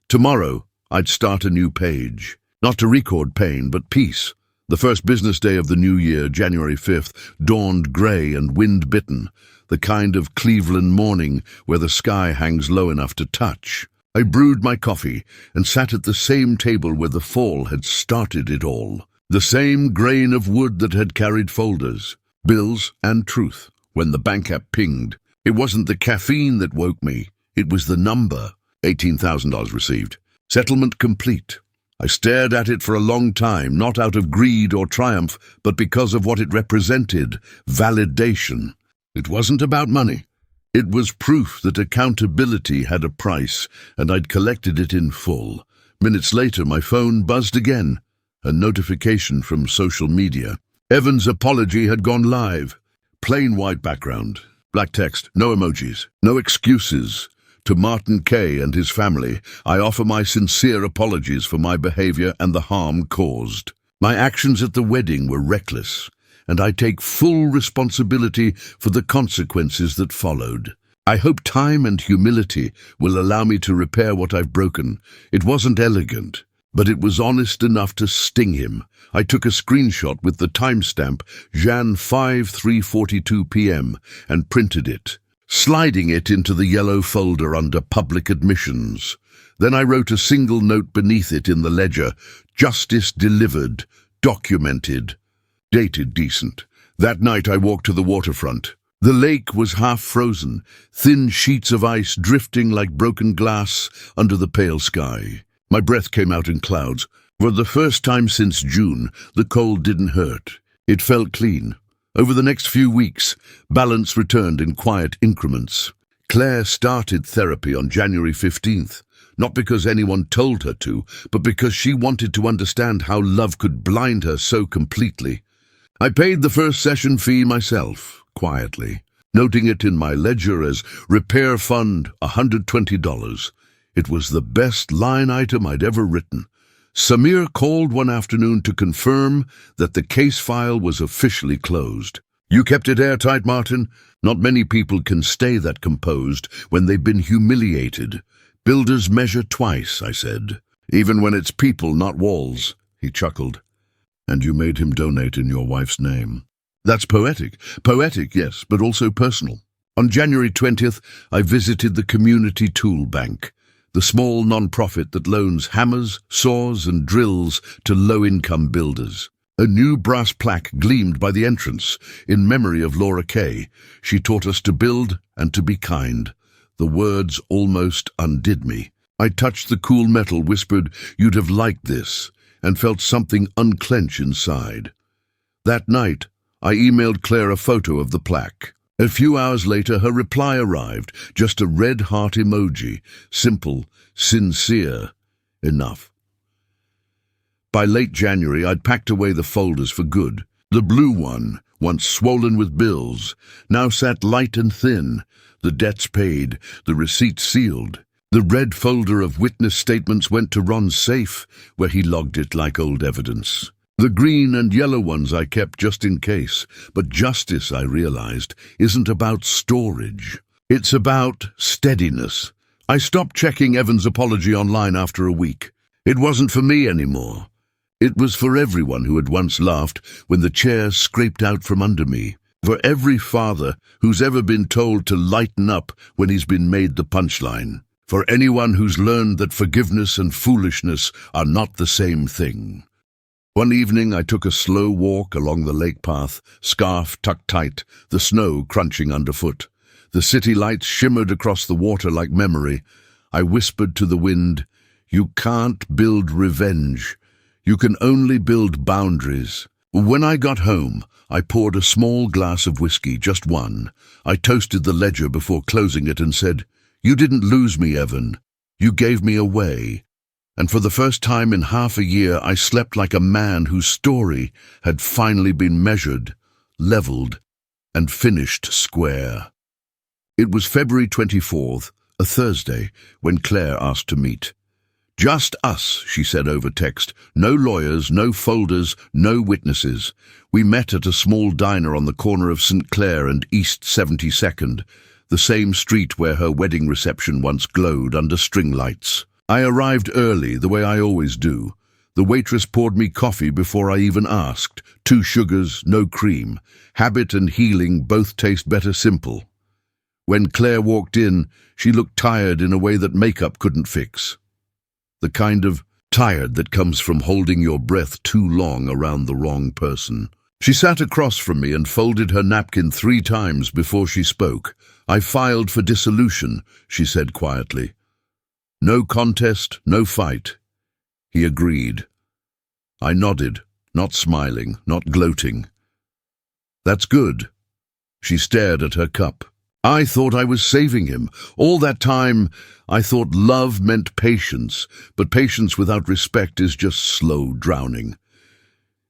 Tomorrow, I'd start a new page. Not to record pain, but peace. The first business day of the new year, January 5th, dawned grey and wind-bitten, the kind of Cleveland morning where the sky hangs low enough to touch. I brewed my coffee and sat at the same table where the fall had started it all. The same grain of wood that had carried folders, bills and truth. When the bank app pinged, it wasn't the caffeine that woke me. It was the number. $18,000 received. Settlement complete. I stared at it for a long time, not out of greed or triumph, but because of what it represented, validation. It wasn't about money. It was proof that accountability had a price, and I'd collected it in full. Minutes later, my phone buzzed again. A notification from social media. Evan's apology had gone live. Plain white background. Black text. No emojis. No excuses. To Martin K. and his family, I offer my sincere apologies for my behavior and the harm caused. My actions at the wedding were reckless, and I take full responsibility for the consequences that followed. I hope time and humility will allow me to repair what I've broken. It wasn't elegant, but it was honest enough to sting him. I took a screenshot with the timestamp, Jan 5:3:42 p.m., and printed it, sliding it into the yellow folder under public admissions. Then I wrote a single note beneath it in the ledger, justice delivered, documented, dated decent. That night I walked to the waterfront. The lake was half frozen, thin sheets of ice drifting like broken glass under the pale sky. My breath came out in clouds. For the first time since June, the cold didn't hurt. It felt clean. Over the next few weeks, balance returned in quiet increments. Claire started therapy on January 15th, not because anyone told her to, but because she wanted to understand how love could blind her so completely. I paid the first session fee myself, quietly, noting it in my ledger as Repair Fund, $120. It was the best line item I'd ever written. Samir called one afternoon to confirm that the case file was officially closed. You kept it airtight, Martin. Not many people can stay that composed when they've been humiliated. Builders measure twice, I said. Even when it's people, not walls, he chuckled. And you made him donate in your wife's name. That's poetic. Poetic, yes, but also personal. On January 20th, I visited the Community Tool Bank, the small non-profit that loans hammers, saws and drills to low-income builders. A new brass plaque gleamed by the entrance, in memory of Laura Kay. She taught us to build and to be kind. The words almost undid me. I touched the cool metal, whispered, "You'd have liked this," and felt something unclench inside. That night, I emailed Claire a photo of the plaque. A few hours later, her reply arrived, just a red heart emoji, simple, sincere, enough. By late January, I'd packed away the folders for good. The blue one, once swollen with bills, now sat light and thin, the debts paid, the receipts sealed. The red folder of witness statements went to Ron's safe, where he logged it like old evidence. The green and yellow ones I kept just in case, but justice, I realized, isn't about storage. It's about steadiness. I stopped checking Evan's apology online after a week. It wasn't for me anymore. It was for everyone who had once laughed when the chair scraped out from under me. For every father who's ever been told to lighten up when he's been made the punchline. For anyone who's learned that forgiveness and foolishness are not the same thing. One evening I took a slow walk along the lake path, scarf tucked tight, the snow crunching underfoot. The city lights shimmered across the water like memory. I whispered to the wind, "You can't build revenge. You can only build boundaries." When I got home, I poured a small glass of whiskey, just one. I toasted the ledger before closing it and said, "You didn't lose me, Evan. You gave me away." And for the first time in half a year, I slept like a man whose story had finally been measured, leveled, and finished square. It was February 24th, a Thursday, when Claire asked to meet. "Just us," she said over text. "No lawyers, no folders, no witnesses." We met at a small diner on the corner of St. Clair and East 72nd, the same street where her wedding reception once glowed under string lights. I arrived early, the way I always do. The waitress poured me coffee before I even asked. 2 sugars, no cream. Habit and healing both taste better simple. When Claire walked in, she looked tired in a way that makeup couldn't fix. The kind of tired that comes from holding your breath too long around the wrong person. She sat across from me and folded her napkin 3 times before she spoke. "I filed for dissolution," she said quietly. "No contest, no fight." He agreed. I nodded, not smiling, not gloating. "That's good." She stared at her cup. I thought I was saving him. All that time, I thought love meant patience, but patience without respect is just slow drowning.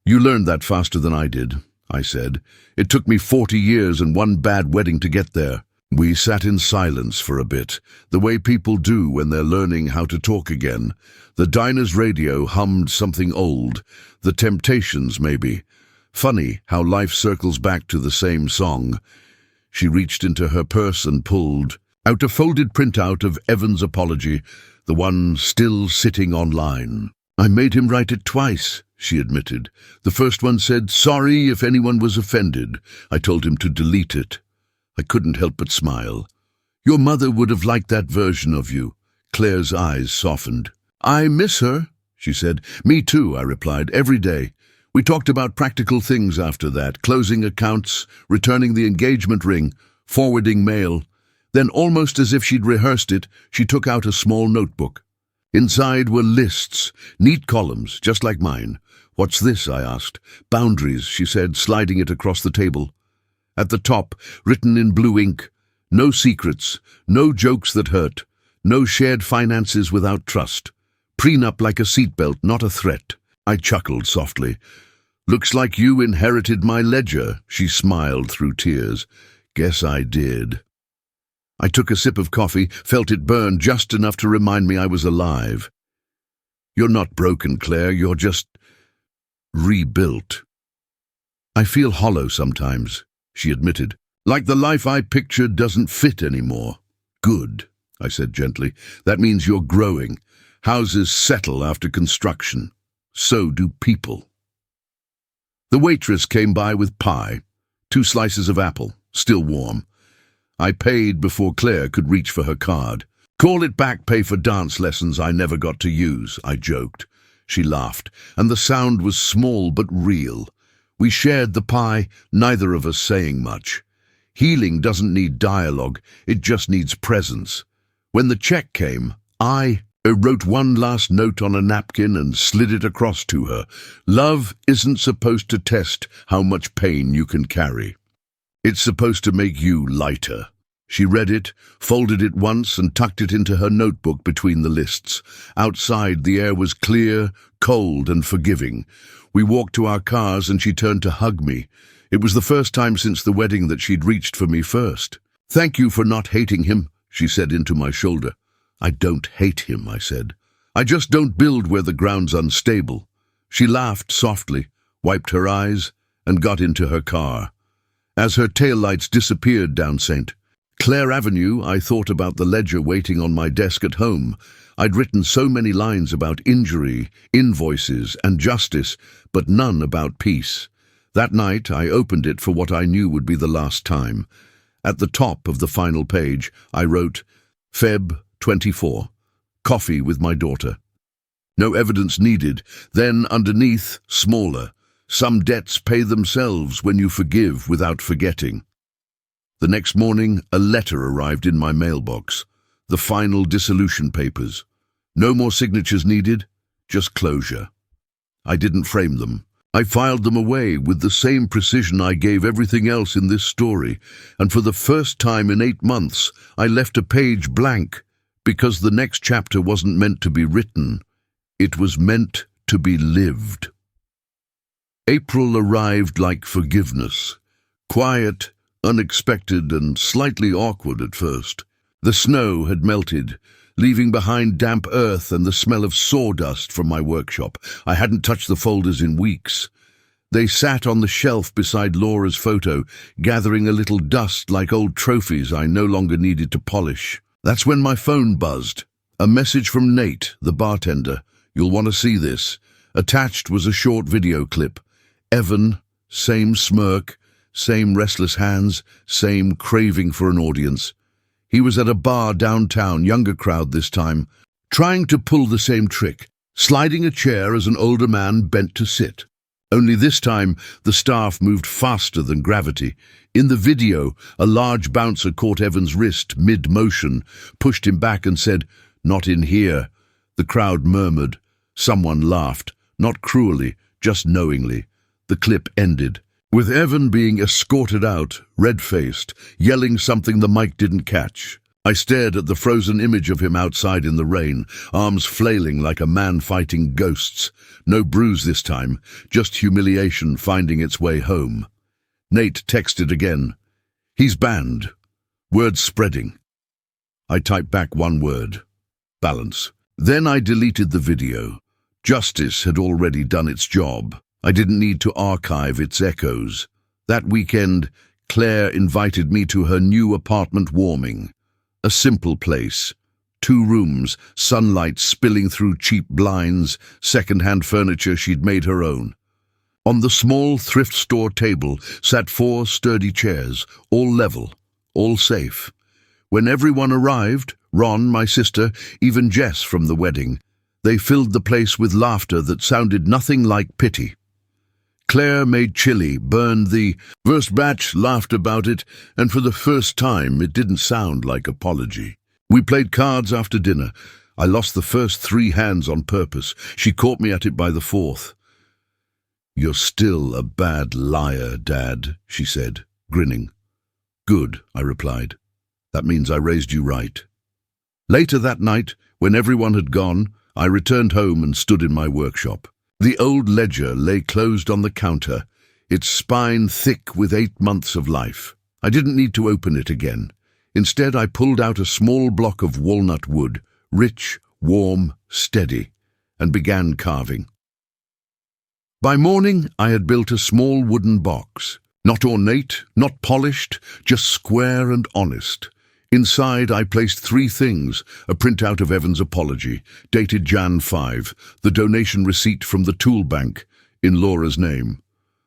"You learned that faster than I did," I said. "It took me 40 years and one bad wedding to get there." We sat in silence for a bit, the way people do when they're learning how to talk again. The diner's radio hummed something old, The Temptations maybe. Funny how life circles back to the same song. She reached into her purse and pulled out a folded printout of Evan's apology, the one still sitting online. "I made him write it twice," she admitted. "The first one said, 'Sorry if anyone was offended.' I told him to delete it." I couldn't help but smile. "Your mother would have liked that version of you." Claire's eyes softened. "I miss her," she said. "Me too," I replied, "every day." We talked about practical things after that, closing accounts, returning the engagement ring, forwarding mail. Then, almost as if she'd rehearsed it, she took out a small notebook. Inside were lists, neat columns, just like mine. "What's this?" I asked. "Boundaries," she said, sliding it across the table. At the top, written in blue ink, "No secrets, no jokes that hurt, no shared finances without trust. Prenup like a seatbelt, not a threat." I chuckled softly. "Looks like you inherited my ledger," she smiled through tears. "Guess I did." I took a sip of coffee, felt it burn just enough to remind me I was alive. "You're not broken, Claire, you're just rebuilt." "I feel hollow sometimes," she admitted. "Like the life I pictured doesn't fit anymore." "Good," I said gently. "That means you're growing. Houses settle after construction. So do people." The waitress came by with pie, 2 slices of apple, still warm. I paid before Claire could reach for her card. "Call it back pay for dance lessons I never got to use," I joked. She laughed, and the sound was small but real. We shared the pie, neither of us saying much. Healing doesn't need dialogue, it just needs presence. When the check came, I wrote one last note on a napkin and slid it across to her. "Love isn't supposed to test how much pain you can carry. It's supposed to make you lighter." She read it, folded it once and tucked it into her notebook between the lists. Outside, the air was clear, cold and forgiving. We walked to our cars and she turned to hug me. It was the first time since the wedding that she'd reached for me first. "Thank you for not hating him," she said into my shoulder. "I don't hate him," I said. "I just don't build where the ground's unstable." She laughed softly, wiped her eyes, and got into her car. As her taillights disappeared down St. Clair Avenue, I thought about the ledger waiting on my desk at home. I'd written so many lines about injury, invoices, and justice, but none about peace. That night, I opened it for what I knew would be the last time. At the top of the final page, I wrote, Feb. 24. Coffee with my daughter. No evidence needed. Then, underneath, smaller. Some debts pay themselves when you forgive without forgetting. The next morning, a letter arrived in my mailbox. The final dissolution papers. No more signatures needed, just closure. I didn't frame them. I filed them away with the same precision I gave everything else in this story, and for the first time in 8 months, I left a page blank, because the next chapter wasn't meant to be written. It was meant to be lived. April arrived like forgiveness. Quiet, unexpected, and slightly awkward at first. The snow had melted, leaving behind damp earth and the smell of sawdust from my workshop. I hadn't touched the folders in weeks. They sat on the shelf beside Laura's photo, gathering a little dust like old trophies I no longer needed to polish. That's when my phone buzzed. A message from Nate, the bartender. "You'll want to see this." Attached was a short video clip. Evan, same smirk, same restless hands, same craving for an audience. He was at a bar downtown, younger crowd this time, trying to pull the same trick, sliding a chair as an older man bent to sit. Only this time, the staff moved faster than gravity. In the video, a large bouncer caught Evan's wrist mid-motion, pushed him back and said, "Not in here." The crowd murmured. Someone laughed, not cruelly, just knowingly. The clip ended, with Evan being escorted out, red-faced, yelling something the mic didn't catch. I stared at the frozen image of him outside in the rain, arms flailing like a man fighting ghosts. No bruise this time, just humiliation finding its way home. Nate texted again. "He's banned." Words spreading. I typed back one word. Balance. Then I deleted the video. Justice had already done its job. I didn't need to archive its echoes. That weekend, Claire invited me to her new apartment warming. A simple place. 2 rooms, sunlight spilling through cheap blinds, second-hand furniture she'd made her own. On the small thrift store table sat 4 sturdy chairs, all level, all safe. When everyone arrived, Ron, my sister, even Jess from the wedding, they filled the place with laughter that sounded nothing like pity. Claire made chili, burned the first batch, laughed about it, and for the first time it didn't sound like apology. We played cards after dinner. I lost the first 3 hands on purpose. She caught me at it by the 4th. "You're still a bad liar, Dad," she said, grinning. "Good," I replied. "That means I raised you right." Later that night, when everyone had gone, I returned home and stood in my workshop. The old ledger lay closed on the counter, its spine thick with 8 months of life. I didn't need to open it again. Instead, I pulled out a small block of walnut wood, rich, warm, steady, and began carving. By morning, I had built a small wooden box. Not ornate, not polished, just square and honest. Inside, I placed 3 things: a printout of Evan's apology, dated Jan 5, the donation receipt from the tool bank, in Laura's name.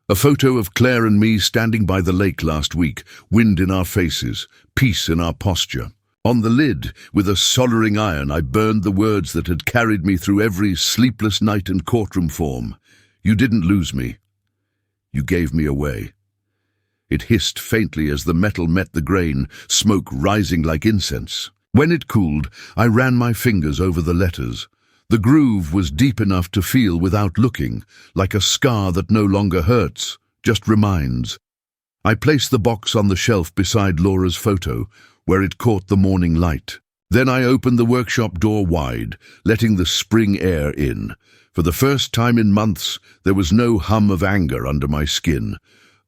A photo of Claire and me standing by the lake last week, wind in our faces, peace in our posture. On the lid, with a soldering iron, I burned the words that had carried me through every sleepless night and courtroom form. "You didn't lose me. You gave me away." It hissed faintly as the metal met the grain, smoke rising like incense. When it cooled, I ran my fingers over the letters. The groove was deep enough to feel without looking, like a scar that no longer hurts, just reminds. I placed the box on the shelf beside Laura's photo, where it caught the morning light. Then I opened the workshop door wide, letting the spring air in. For the first time in months, there was no hum of anger under my skin.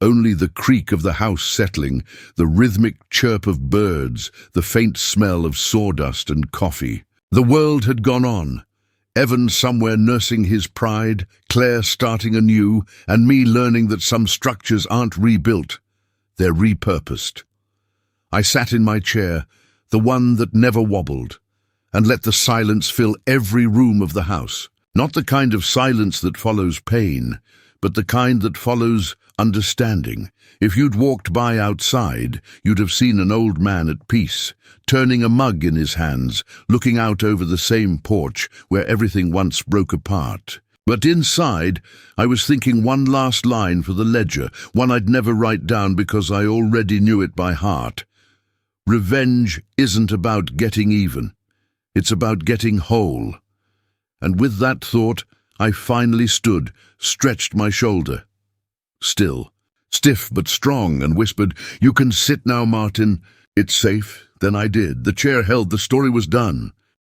Only the creak of the house settling, the rhythmic chirp of birds, the faint smell of sawdust and coffee. The world had gone on. Evan somewhere nursing his pride, Claire starting anew, and me learning that some structures aren't rebuilt. They're repurposed. I sat in my chair, the one that never wobbled, and let the silence fill every room of the house. Not the kind of silence that follows pain, but the kind that follows understanding. If you'd walked by outside, you'd have seen an old man at peace, turning a mug in his hands, looking out over the same porch where everything once broke apart. But inside, I was thinking one last line for the ledger, one I'd never write down because I already knew it by heart. Revenge isn't about getting even. It's about getting whole. And with that thought, I finally stood, stretched my shoulder. Still, stiff but strong, and whispered, "You can sit now, Martin. It's safe." Then I did. The chair held. The story was done.